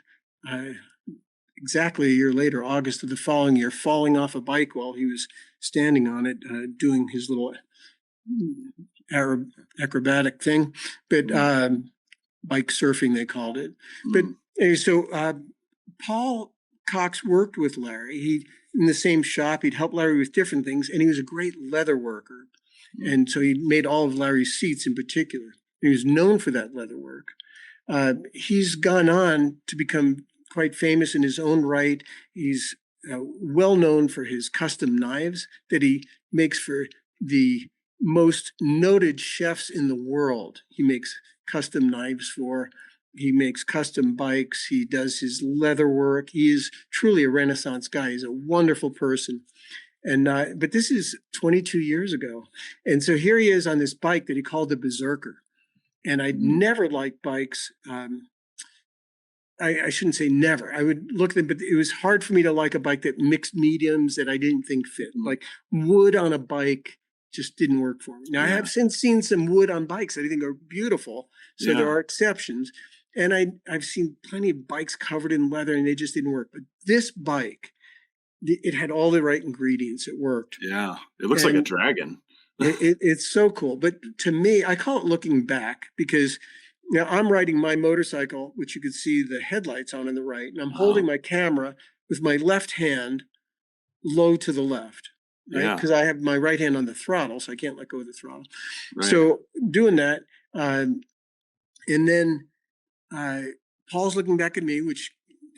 exactly a year later, August of the following year, falling off a bike while he was standing on it, doing his little Arab acrobatic thing. But bike surfing, they called it. But anyway, so Paul Cox worked with Larry. He in the same shop. He'd help Larry with different things, and he was a great leather worker. And so he made all of Larry's seats in particular. He was known for that leather work. He's gone on to become quite famous in his own right. He's well known for his custom knives that he makes for the most noted chefs in the world. He makes custom knives for. He makes custom bikes. He does his leather work. He is truly a Renaissance guy. He's a wonderful person. And but this is 22 years ago. And so here he is on this bike that he called the Berserker. And I'd never liked bikes. I shouldn't say never. I would look at them, but it was hard for me to like a bike that mixed mediums that I didn't think fit. Like wood on a bike just didn't work for me. Now, I have since seen some wood on bikes that I think are beautiful. So there are exceptions. And I've seen plenty of bikes covered in leather and they just didn't work. But this bike, it had all the right ingredients. It worked. Yeah. It looks like a dragon. It's so cool. But to me, I call it looking back because now I'm riding my motorcycle, which you could see the headlights on the right, and I'm holding my camera with my left hand low to the left, right? Because I have my right hand on the throttle, so I can't let go of the throttle. Right. So doing that, and then Paul's looking back at me, which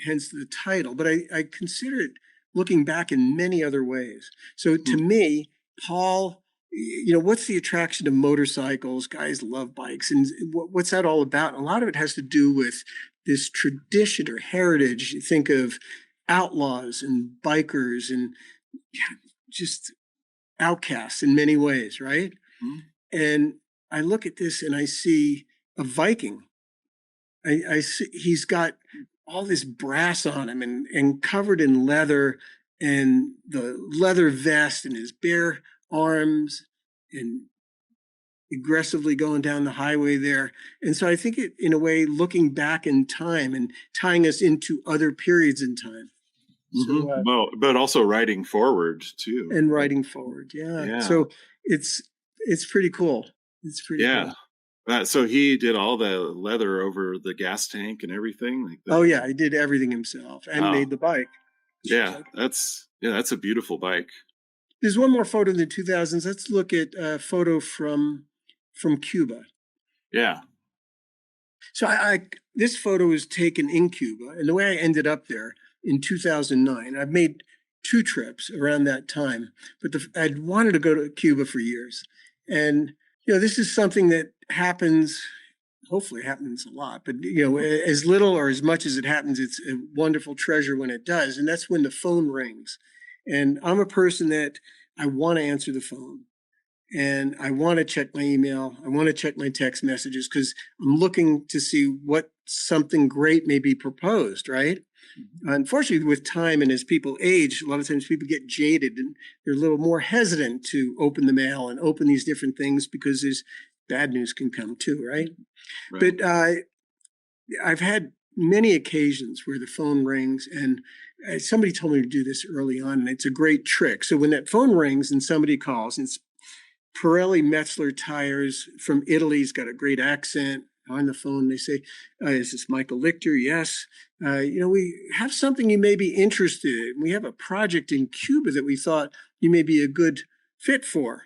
hence the title, but I consider it looking back in many other ways. So to me, Paul what's the attraction of motorcycles? Guys love bikes. And what's that all about? And a lot of it has to do with this tradition or heritage. You think of outlaws and bikers and just outcasts in many ways, right? Mm-hmm. And I look at this and I see a Viking. I see he's got all this brass on him and covered in leather and the leather vest and his bare arms and aggressively going down the highway there. And so I think it, in a way, looking back in time and tying us into other periods in time. Mm-hmm. So, well, but also riding forward too. And riding forward. Yeah. Yeah. So it's pretty cool. It's pretty cool. So he did all the leather over the gas tank and everything like that. Oh yeah, he did everything himself and made the bike. Yeah, that's a beautiful bike. There's one more photo in the 2000s. Let's look at a photo from Cuba. Yeah. So this photo was taken in Cuba, and the way I ended up there in 2009, I've made 2 trips around that time, but I'd wanted to go to Cuba for years. And, this is something that happens, hopefully it happens a lot, but, as little or as much as it happens, it's a wonderful treasure when it does. And that's when the phone rings. And I'm a person that I want to answer the phone. And I want to check my email. I want to check my text messages because I'm looking to see what something great may be proposed, right? Mm-hmm. Unfortunately, with time and as people age, a lot of times people get jaded and they're a little more hesitant to open the mail and open these different things because there's bad news can come too, right? But I've had many occasions where the phone rings and somebody told me to do this early on, and it's a great trick. So when that phone rings and somebody calls, and it's Pirelli Metzler tires from Italy. He's got a great accent on the phone. They say, is this Michael Lichter? Yes. We have something you may be interested in. We have a project in Cuba that we thought you may be a good fit for.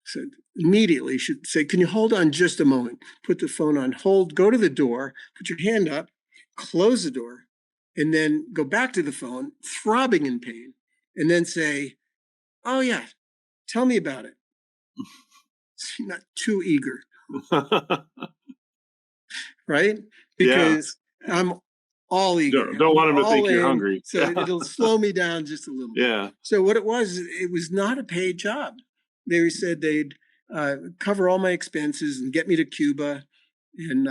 So immediately should say, can you hold on just a moment? Put the phone on hold, go to the door, put your hand up, close the door, and then go back to the phone, throbbing in pain, and then say, oh yeah, tell me about it. Not too eager. Right? Because I'm all eager. Don't want them to think you're hungry. So it'll slow me down just a little bit. Yeah. So what it was not a paid job. They said they'd cover all my expenses and get me to Cuba. And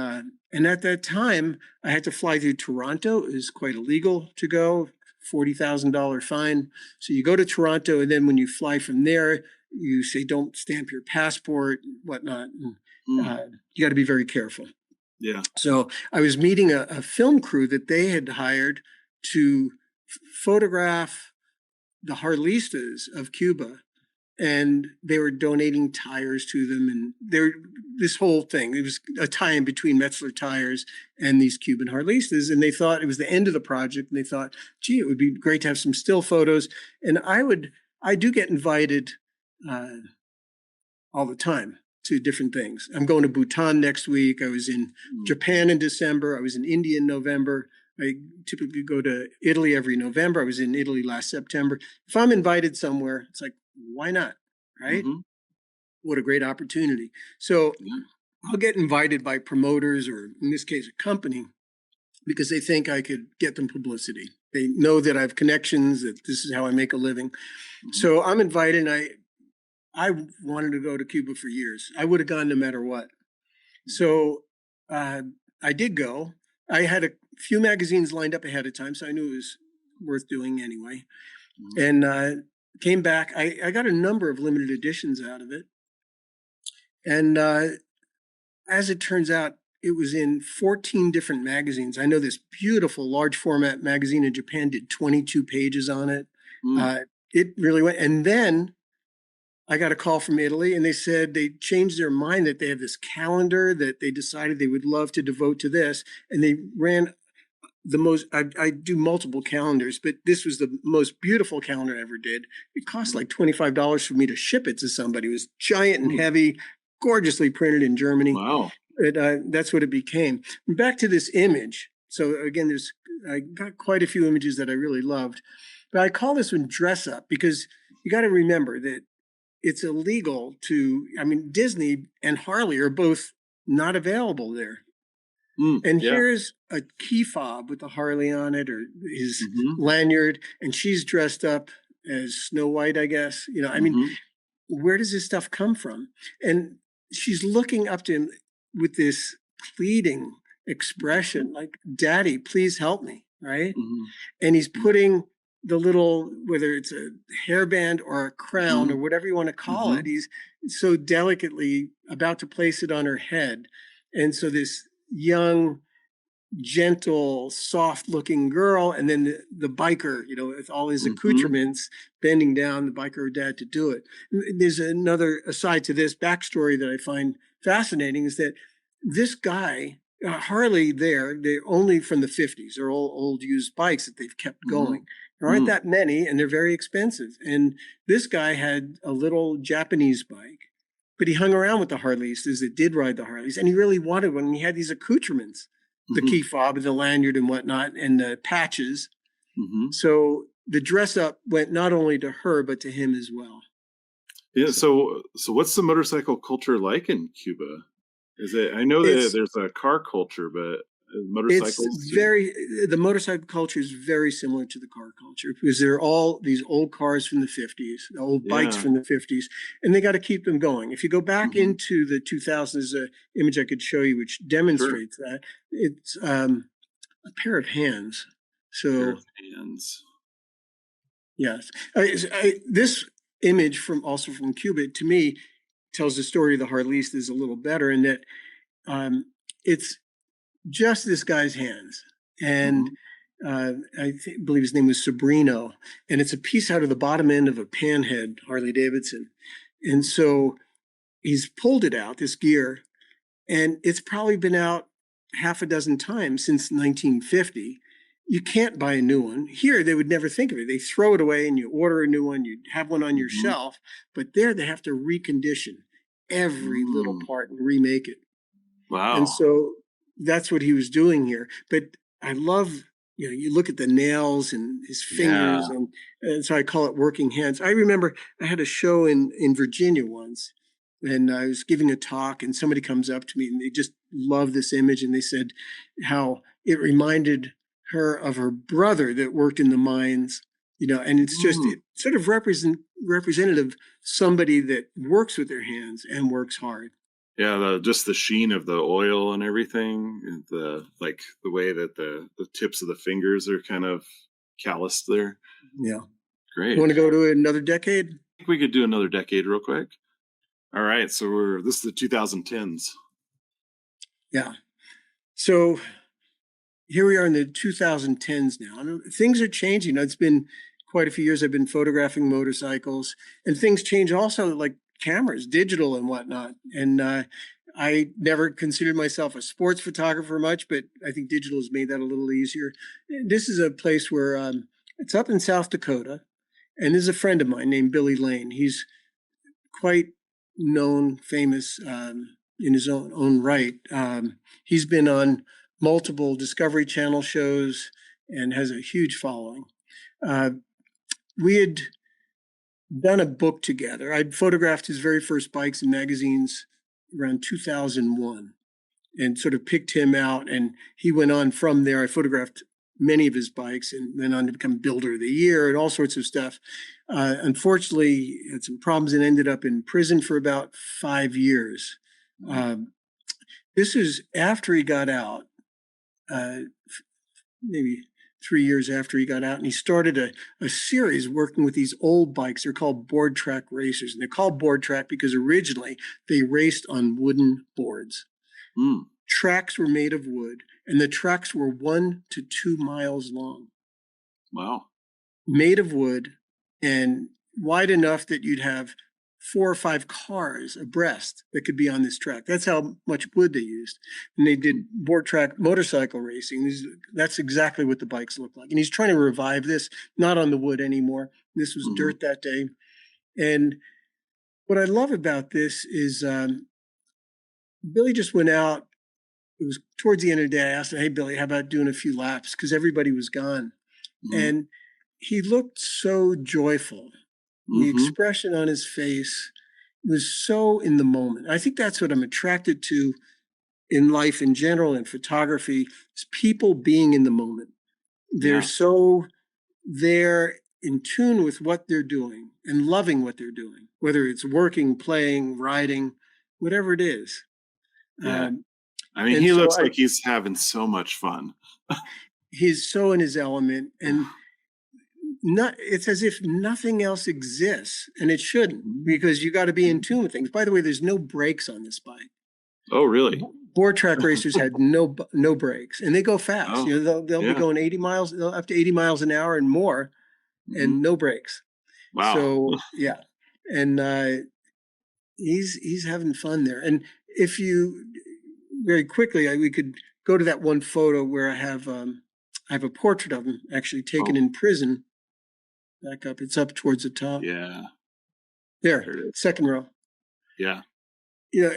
at that time, I had to fly through Toronto. It was quite illegal to go, $40,000 fine. So you go to Toronto, and then when you fly from there, you say, don't stamp your passport, whatnot. You got to be very careful. Yeah. So I was meeting a film crew that they had hired to photograph the Harlistas of Cuba. And they were donating tires to them. And this whole thing, it was a tie-in between Metzler tires and these Cuban Harlistas. And they thought it was the end of the project. And they thought, gee, it would be great to have some still photos. And I do get invited all the time to different things. I'm going to Bhutan next week. I was in Japan in December. I was in India in November. I typically go to Italy every November. I was in Italy last September. If I'm invited somewhere, it's like, why not? Right? Mm-hmm. What a great opportunity. So I'll get invited by promoters, or in this case, a company, because they think I could get them publicity. They know that I have connections, that this is how I make a living. Mm-hmm. So I'm invited, and I wanted to go to Cuba for years. I would have gone no matter what. Mm-hmm. So I did go. I had a few magazines lined up ahead of time, so I knew it was worth doing anyway. Mm-hmm. And came back. I got a number of limited editions out of it. And as it turns out, it was in 14 different magazines. I know this beautiful large format magazine in Japan did 22 pages on it. It really went. And then I got a call from Italy, and they said they changed their mind, that they have this calendar that they decided they would love to devote to this. And they ran I do multiple calendars, but this was the most beautiful calendar I ever did. It cost like $25 for me to ship it to somebody. It was giant and heavy, gorgeously printed in Germany. Wow. That's what it became. And back to this image. So again, I got quite a few images that I really loved, but I call this one dress up, because you got to remember that it's illegal to, I mean, Disney and Harley are both not available there. And Yeah. here's a key fob with the Harley on it, or his Mm-hmm. lanyard, and she's dressed up as Snow White, I guess. I mean, Mm-hmm. where does this stuff come from? And she's looking up to him with this pleading expression, like, Daddy, please help me, right? Mm-hmm. And he's putting the little, whether it's a hairband or a crown Mm-hmm. or whatever you want to call Mm-hmm. it, he's so delicately about to place it on her head. And so this young, gentle, soft-looking girl, and then the biker, with all his Mm-hmm. accoutrements, bending down, the biker dad to do it. There's another aside to this backstory that I find fascinating, is that this guy, Harley, they're only from the 50s. They're all old used bikes that they've kept going. There aren't that many, and they're very expensive. And this guy had a little Japanese bike, but he hung around with the Harleys that did ride the Harleys, and he really wanted one. And he had these accoutrements, the Mm-hmm. key fob and the lanyard and whatnot, and the patches. Mm-hmm. So the dress up went not only to her, but to him as well. Yeah. So what's the motorcycle culture like in Cuba? Is it? I know that It's there's a car culture, but it's motorcycles too. the motorcycle culture is very similar to the car culture, because they're all these old cars from the 50s, the old bikes Yeah. from the 50s, and they got to keep them going. If you go back Mm-hmm. into the 2000s, there's an image I could show you which Sure. demonstrates that. It's a pair of hands. Pair So of hands. yes, this image also from Cuba, to me, tells the story of the Harleys a little better, in that it's just this guy's hands. And believe his name was Sabrino. And it's a piece out of the bottom end of a panhead Harley Davidson. And so he's pulled it out, this gear, and it's probably been out half a dozen times since 1950. You can't buy a new one. Here, they would never think of it. They throw it away and you order a new one, you have one on your Mm-hmm. shelf. But there, they have to recondition every little part and remake it. And Wow. so that's what he was doing here. But I love, you look at the nails and his fingers, Yeah. and so I call it working hands. I remember I had a show in Virginia once, and I was giving a talk, and somebody comes up to me and they just love this image, and they said how it reminded her of her brother that worked in the mines, and it's just Mm. sort of representative, somebody that works with their hands and works hard. Yeah, just the sheen of the oil and everything, and the way that the tips of the fingers are kind of calloused there. Yeah. Great. You want to go to another decade? I think we could do another decade real quick. All right, so this is the 2010s. Yeah. So here we are in the 2010s now. And things are changing. It's been quite a few years I've been photographing motorcycles, and things change also, like cameras, digital and whatnot. And I never considered myself a sports photographer much, but I think digital has made that a little easier. This is a place where it's up in South Dakota, and there's a friend of mine named Billy Lane. He's quite known, famous in his own right. He's been on multiple Discovery Channel shows and has a huge following. We had done a book together. I'd photographed his very first bikes in magazines around 2001 and sort of picked him out. And he went on from there. I photographed many of his bikes and went on to become Builder of the Year and all sorts of stuff. Unfortunately, had some problems and ended up in prison for about 5 years. This is after he got out, maybe 3 years after he got out, and he started a series working with these old bikes. They're called board track racers, and they're called board track because originally they raced on wooden boards. Tracks were made of wood, and the tracks were 1 to 2 miles long. Wow. Made of wood and wide enough that you'd have 4 or 5 cars abreast that could be on this track. That's how much wood they used. And they did board track motorcycle racing. That's exactly what the bikes look like. And he's trying to revive this, not on the wood anymore. This was dirt that day. And what I love about this is Billy just went out. It was towards the end of the day. I asked him, "Hey, Billy, how about doing a few laps?" Because everybody was gone. And he looked so joyful The Mm-hmm. expression on his face was so in the moment. I think that's what I'm attracted to in life in general, in photography, is people being in the moment. They're Yeah. so they're in tune with what they're doing and loving what they're doing, whether it's working, playing, writing, whatever it is. Yeah. Um, I mean, and he so looks like he's having so much fun. he's so in his element, and not it's as if nothing else exists, and it shouldn't, because you got to be in tune with things. By the way, there's no brakes on this bike. Oh, really? Board track racers had no brakes, and they go fast. Oh, They'll be yeah. going 80 miles, up to 80 miles an hour and more, Mm-hmm. and no brakes. Wow. So yeah, and he's having fun there. And if you very quickly, we could go to that one photo where I have a portrait of him actually taken in prison. Back up, it's up towards the top. Yeah. There, second row. Yeah. You know,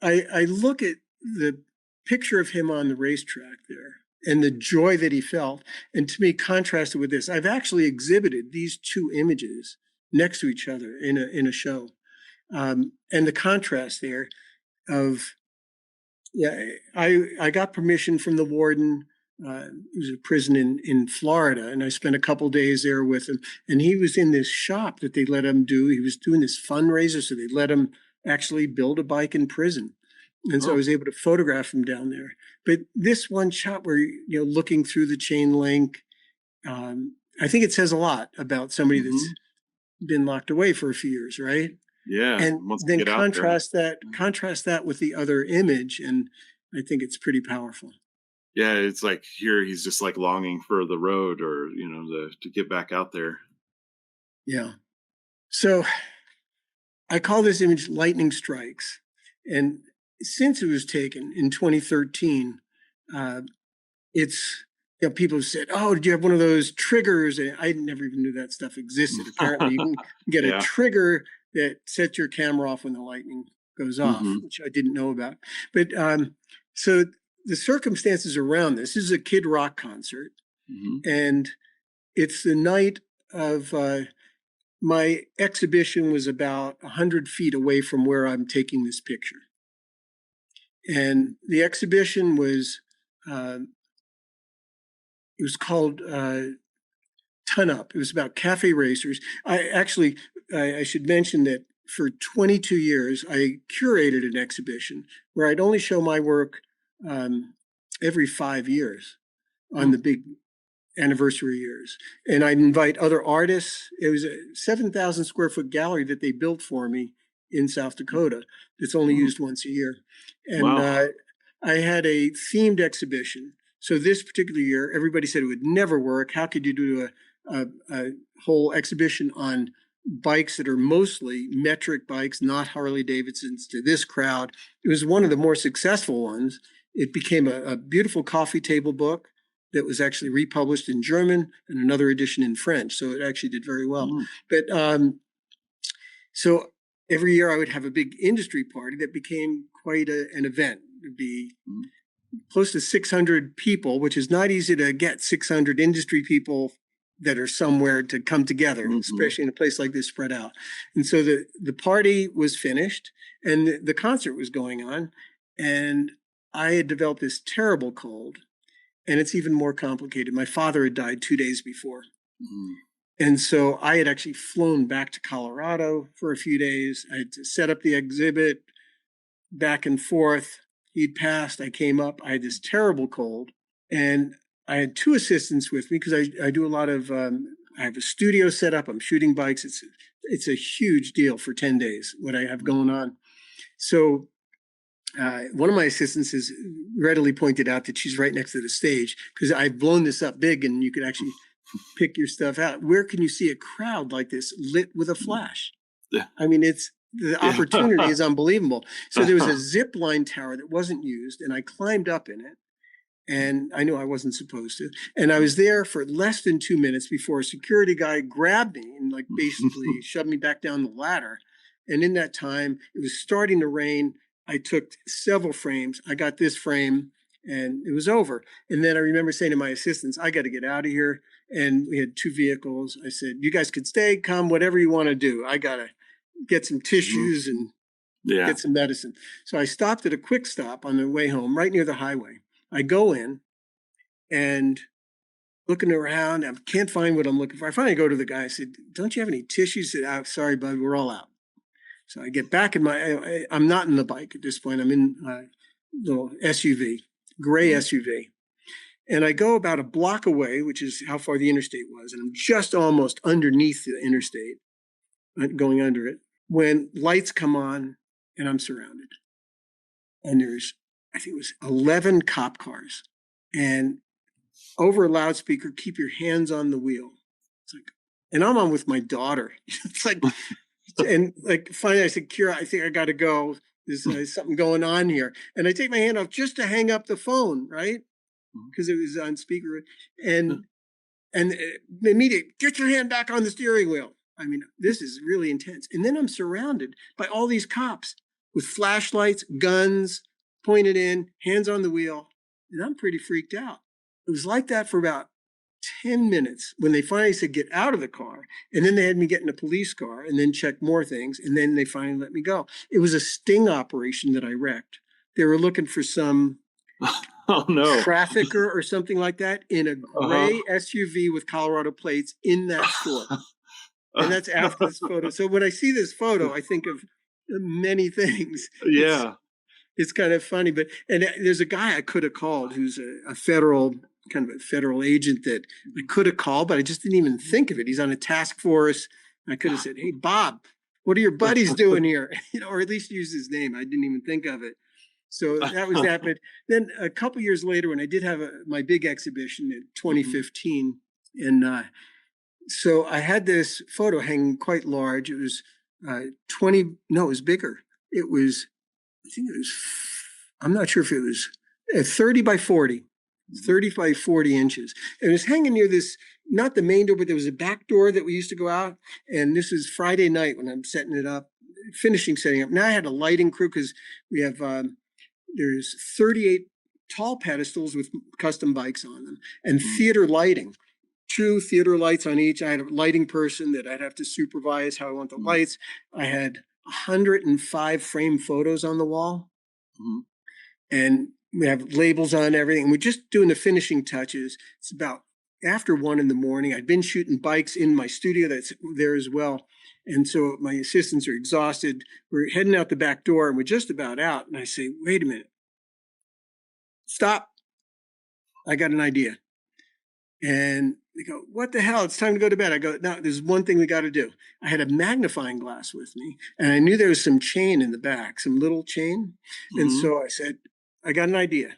I look at the picture of him on the racetrack there and the joy that he felt, and to me, contrasted with this, I've actually exhibited these two images next to each other in a show, and the contrast there of I got permission from the warden. It was a prison in Florida, and I spent a couple days there with him. And he was in this shop that they let him do. He was doing this fundraiser, so they let him actually build a bike in prison. And so I was able to photograph him down there. But this one shot where, looking through the chain link, I think it says a lot about somebody that's been locked away for a few years, right? Yeah. And then contrast that with the other image, and I think it's pretty powerful. Yeah, it's like here he's just like longing for the road, or to get back out there. Yeah. So I call this image Lightning Strikes. And since it was taken in 2013, it's people have said, "Oh, did you have one of those triggers?" And I never even knew that stuff existed. Apparently, you can get a trigger that sets your camera off when the lightning goes off, which I didn't know about. But so the circumstances around this is a Kid Rock concert, and it's the night of my exhibition was about 100 feet away from where I'm taking this picture, and the exhibition was. It was called Ton Up. It was about cafe racers. I should mention that for 22 years, I curated an exhibition where I'd only show my work every 5 years on the big anniversary years. And I'd invite other artists. It was a 7,000 square foot gallery that they built for me in South Dakota that's only used once a year. And I had a themed exhibition. So this particular year, everybody said it would never work. How could you do a whole exhibition on bikes that are mostly metric bikes, not Harley Davidsons, to this crowd? It was one of the more successful ones. It became a beautiful coffee table book that was actually republished in German and another edition in French. So it actually did very well. But so every year I would have a big industry party that became quite an event. It'd be close to 600 people, which is not easy to get 600 industry people that are somewhere to come together, especially in a place like this spread out. And so the party was finished and the concert was going on. And I had developed this terrible cold, and it's even more complicated. My father had died 2 days before. And so I had actually flown back to Colorado for a few days. I had to set up the exhibit back and forth. He'd passed. I came up. I had this terrible cold, and I had two assistants with me because I do a lot of. I have a studio set up. I'm shooting bikes. It's a huge deal for 10 days what I have going on. So one of my assistants has readily pointed out that she's right next to the stage because I've blown this up big, and you can actually pick your stuff out. Where can you see a crowd like this lit with a flash? I mean, the opportunity is unbelievable. So there was a zip line tower that wasn't used, and I climbed up in it, and I knew I wasn't supposed to. And I was there for less than 2 minutes before a security guy grabbed me and basically shoved me back down the ladder. And in that time, it was starting to rain. I took several frames. I got this frame, and it was over. And then I remember saying to my assistants, I got to get out of here. and we had two vehicles. I said, you guys could stay, come, whatever you want to do. I got to get some tissues and get some medicine. So I stopped at a quick stop on the way home, right near the highway. I go in and looking around, I can't find what I'm looking for. I finally go to the guy. I said, don't you have any tissues? He said, oh, sorry, bud, we're all out. So I get back in I'm not in the bike at this point. I'm in a little SUV, gray SUV. And I go about a block away, which is how far the interstate was. And I'm just almost underneath the interstate, going under it, when lights come on and I'm surrounded. And there's, I think it was 11 cop cars. And over a loudspeaker, keep your hands on the wheel. It's like, and I'm on with my daughter. It's like, and like finally I said, Kira, I think I got to go. There's something going on here. And I take my hand off just to hang up the phone, right? Because it was on speaker. And immediately, get your hand back on the steering wheel. I mean, this is really intense. And then I'm surrounded by all these cops with flashlights, guns, pointed in, hands on the wheel. And I'm pretty freaked out. It was like that for about 10 minutes when they finally said, get out of the car. And then they had me get in a police car and then check more things. And then they finally let me go. It was a sting operation that I wrecked. They were looking for some trafficker or something like that in a gray SUV with Colorado plates in that store. And that's after this photo. So when I see this photo, I think of many things. Yeah. It's kind of funny, and there's a guy I could have called who's a federal agent that I could have called, but I just didn't even think of it. He's on a task force. I could have said, hey, Bob, what are your buddies doing here? Or at least use his name. I didn't even think of it. So that was that. But then a couple years later, when I did have my big exhibition in 2015, and so I had this photo hanging quite large. It was it was bigger. It was, I think it was, I'm not sure if it was 30 by 40 inches. And it was hanging near this, not the main door, but there was a back door that we used to go out. And this is Friday night when I'm setting it up, setting up. Now I had a lighting crew because we have, there's 38 tall pedestals with custom bikes on them and theater lighting. 2 theater lights on each. I had a lighting person that I'd have to supervise how I want the lights. I had 105 framed photos on the wall. And we have labels on everything. We're just doing the finishing touches. It's about after 1 a.m. I'd been shooting bikes in my studio that's there as well. And so my assistants are exhausted. We're heading out the back door and we're just about out. And I say, wait a minute. Stop. I got an idea. And they go, what the hell? It's time to go to bed. I go, no, there's one thing we got to do. I had a magnifying glass with me, and I knew there was some chain in the back, some little chain. And so I said, I got an idea.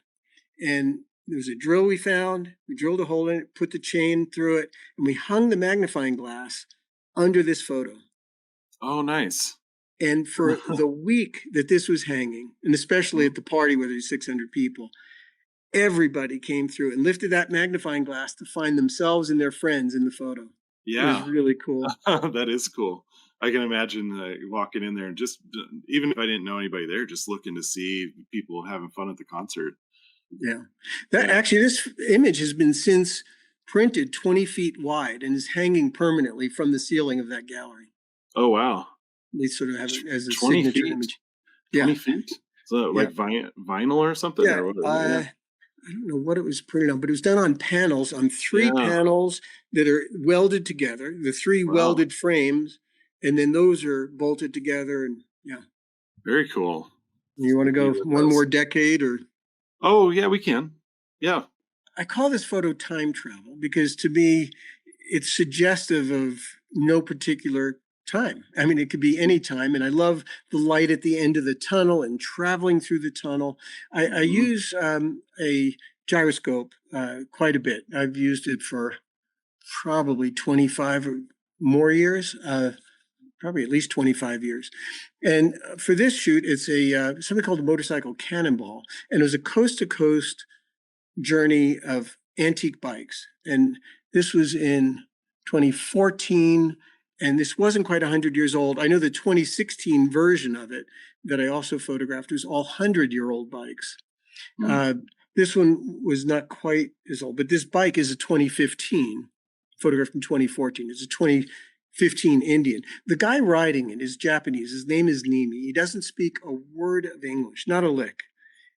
And there was a drill we found. We drilled a hole in it, put the chain through it, and we hung the magnifying glass under this photo. Oh, nice. And for the week that this was hanging, and especially at the party where there's 600 people, everybody came through and lifted that magnifying glass to find themselves and their friends in the photo. Yeah. It was really cool. That is cool. I can imagine walking in there and just, even if I didn't know anybody there, just looking to see people having fun at the concert. Yeah. Actually, this image has been since printed 20 feet wide and is hanging permanently from the ceiling of that gallery. Oh, wow. They sort of have it as a signature image. 20 feet? So like vinyl or something? Yeah. Or I don't know what it was printed on, but it was done on panels, on 3 panels that are welded together, the 3 welded frames, and then those are bolted together. And very cool. You want to go one more decade or? Oh, yeah, we can. Yeah. I call this photo time travel because to me, it's suggestive of no particular time. I mean, it could be any time. And I love the light at the end of the tunnel and traveling through the tunnel. I use a gyroscope quite a bit. I've used it for probably 25 or more years, probably at least 25 years. And for this shoot, it's something called a motorcycle cannonball. And it was a coast-to-coast journey of antique bikes. And this was in 2014. And this wasn't quite 100 years old. I know the 2016 version of it that I also photographed was all 100-year-old bikes. This one was not quite as old, but this bike is a 2015. photograph from 2014. It's a 2015 Indian. The guy riding it is Japanese. His name is Nimi. He doesn't speak a word of English, not a lick.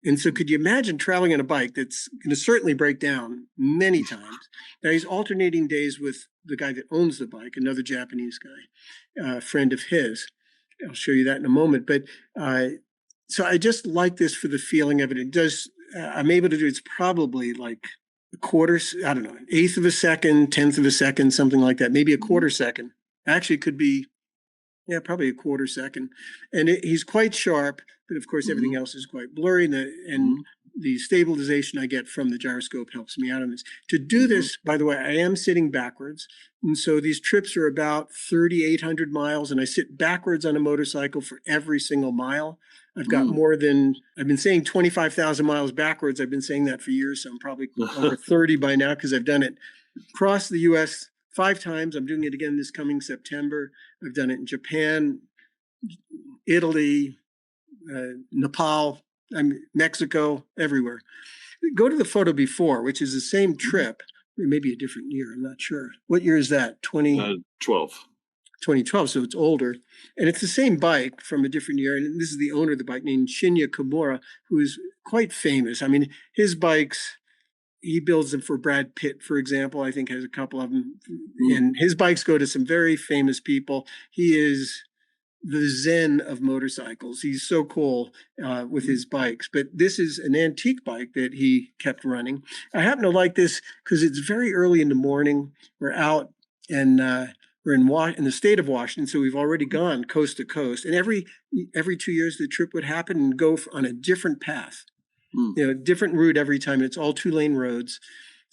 And so could you imagine traveling on a bike that's going to certainly break down many times? Now he's alternating days with the guy that owns the bike, another Japanese guy, a friend of his. I'll show you that in a moment. But so I just like this for the feeling of it. It does, I'm able to do, it's probably like a quarter, I don't know, an eighth of a second, tenth of a second, something like that, maybe a quarter second. Actually, it could be, yeah, probably a quarter second. And he's quite sharp, but of course, everything else is quite blurry. And the stabilization I get from the gyroscope helps me out on this. To do this, by the way, I am sitting backwards. And so these trips are about 3,800 miles, and I sit backwards on a motorcycle for every single mile. I've got more than, I've been saying 25,000 miles backwards. I've been saying that for years, so I'm probably over 30 by now because I've done it across the U.S. 5 times. I'm doing it again this coming September. I've done it in Japan, Italy, Nepal, Mexico, everywhere. Go to the photo before, which is the same trip, maybe a different year. I'm not sure. What year is that? 2012, so it's older. And it's the same bike from a different year. And this is the owner of the bike named Shinya Kimura, who is quite famous. I mean, his bikes, he builds them for Brad Pitt, for example, I think has a couple of them. And his bikes go to some very famous people. He is the zen of motorcycles. He's so cool with his bikes. But this is an antique bike that he kept running. I happen to like this because it's very early in the morning. We're out and we're in the state of Washington, so we've already gone coast to coast. And every 2 years, the trip would happen and go on a different path. You know, different route every time. It's all 2-lane roads.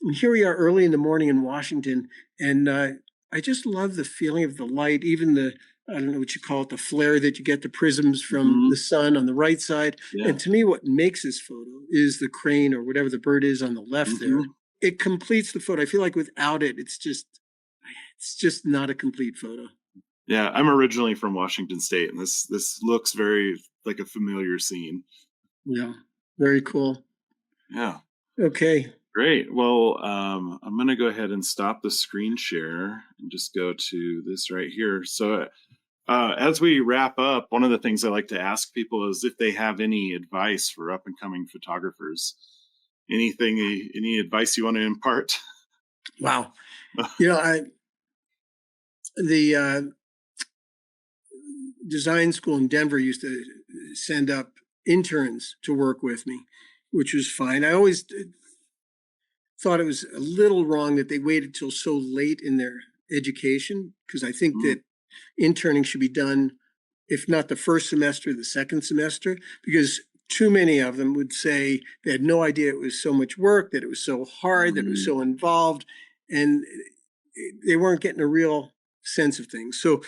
And here we are early in the morning in Washington. And I just love the feeling of the light, even the, I don't know what you call it, the flare that you get, the prisms from the sun on the right side. Yeah. And to me, what makes this photo is the crane or whatever the bird is on the left there. It completes the photo. I feel like without it, it's just not a complete photo. Yeah, I'm originally from Washington State, and this looks very like a familiar scene. Yeah. Very cool. Yeah. Okay. Great. Well, I'm going to go ahead and stop the screen share and just go to this right here. So as we wrap up, one of the things I like to ask people is if they have any advice for up and coming photographers. Any advice you want to impart? Wow. You know, the design school in Denver used to send up interns to work with me, which was fine. I always thought it was a little wrong that they waited till so late in their education, because I think that interning should be done, if not the first semester, the second semester, because too many of them would say they had no idea it was so much work, that it was so hard, that it was so involved, and they weren't getting a real sense of things. So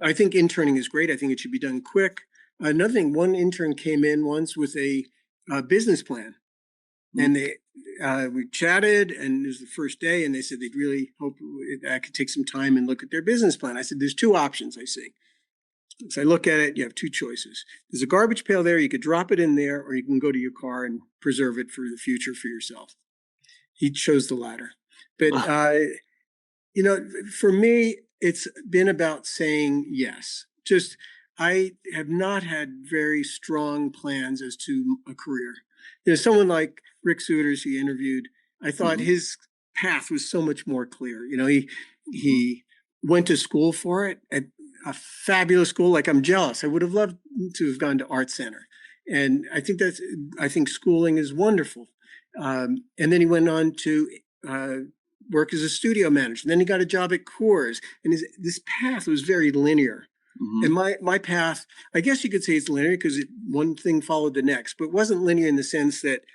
I think interning is great. I think it should be done quick. Another thing, one intern came in once with a business plan, and we chatted, and it was the first day, and they said they'd really hope I could take some time and look at their business plan. I said, there's 2 options, I see. So I look at it, you have 2 choices. There's a garbage pail there, you could drop it in there, or you can go to your car and preserve it for the future for yourself. He chose the latter. But, you know, for me, it's been about saying yes. Just, I have not had very strong plans as to a career. There's someone like Rick Souders he interviewed. I thought his path was so much more clear. You know, he went to school for it at a fabulous school. Like, I'm jealous. I would have loved to have gone to Art Center. And I think schooling is wonderful. And then he went on to work as a studio manager. And then he got a job at Coors. And this path was very linear. And my path, I guess you could say it's linear because one thing followed the next, but it wasn't linear in the sense that it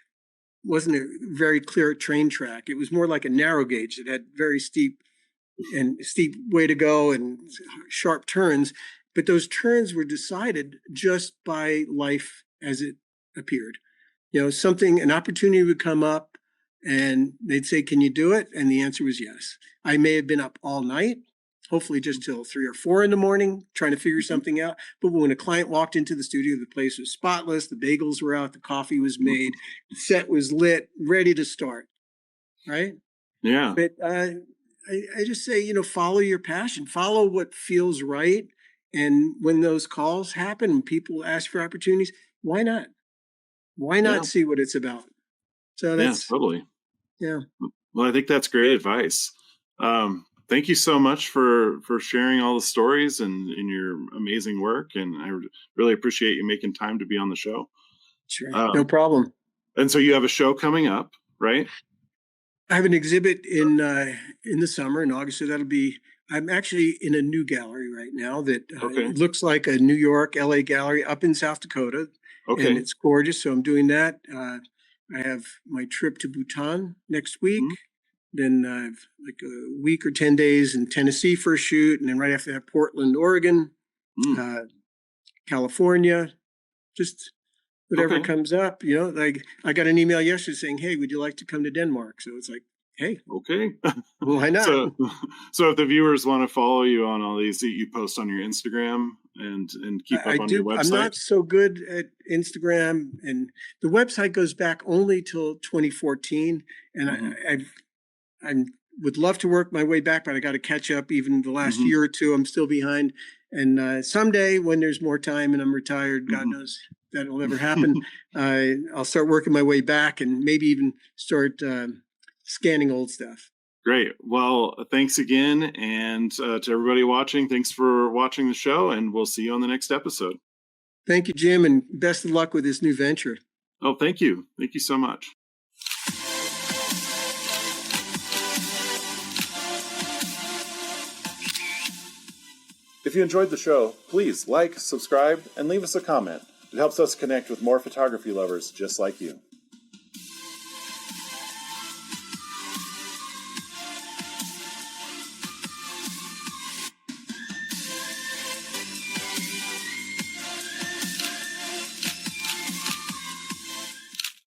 wasn't a very clear train track. It was more like a narrow gauge that had very steep way to go and sharp turns. But those turns were decided just by life as it appeared. You know, an opportunity would come up and they'd say, can you do it? And the answer was yes. I may have been up all night, hopefully just till 3 or 4 in the morning, trying to figure something out. But when a client walked into the studio, the place was spotless, the bagels were out, the coffee was made, the set was lit, ready to start, right? Yeah. But I just say, follow your passion, follow what feels right. And when those calls happen and people ask for opportunities, why not? Why Yeah, not see what it's about? So yeah, that's, totally. yeah. Well, I think that's great advice. Thank you so much for sharing all the stories and your amazing work, and I really appreciate you making time to be on the show. Sure. No Um, problem. and so you have a show coming up, right? I have an exhibit in the summer in August, so that'll be. I'm actually in a new gallery right now that Okay. it looks like a New York, LA gallery up in South Dakota, and Okay. it's gorgeous. So I'm doing that. I have my trip to Bhutan next week. Mhm. Then I've like a week or 10 days in Tennessee for a shoot, and then right after that, Portland, Oregon, Mm. uh, California, just whatever Okay. comes up. Like I got an email yesterday saying, "Hey, would you like to come to Denmark?" So it's like, hey, Okay. why not? So, so if the viewers want to follow you on all these, you post on your Instagram and keep I up on your do. I'm website. not so good at Instagram, and the website goes back only till 2014. And Hmm. I would love to work my way back, but I got to catch up. Even the last Hmm. year or two, I'm still behind. And someday, when there's more time and I'm retired, God Hmm. knows that'll never happen. I'll start working my way back, and maybe even start scanning old stuff. Great. Well, thanks again. And to everybody watching, thanks for watching the show, and we'll see you on the next episode. Thank you, Jim, and best of luck with this new venture. Oh, thank you. Thank you so much. If you enjoyed the show, please like, subscribe, and leave us a comment. It helps us connect with more photography lovers just like you.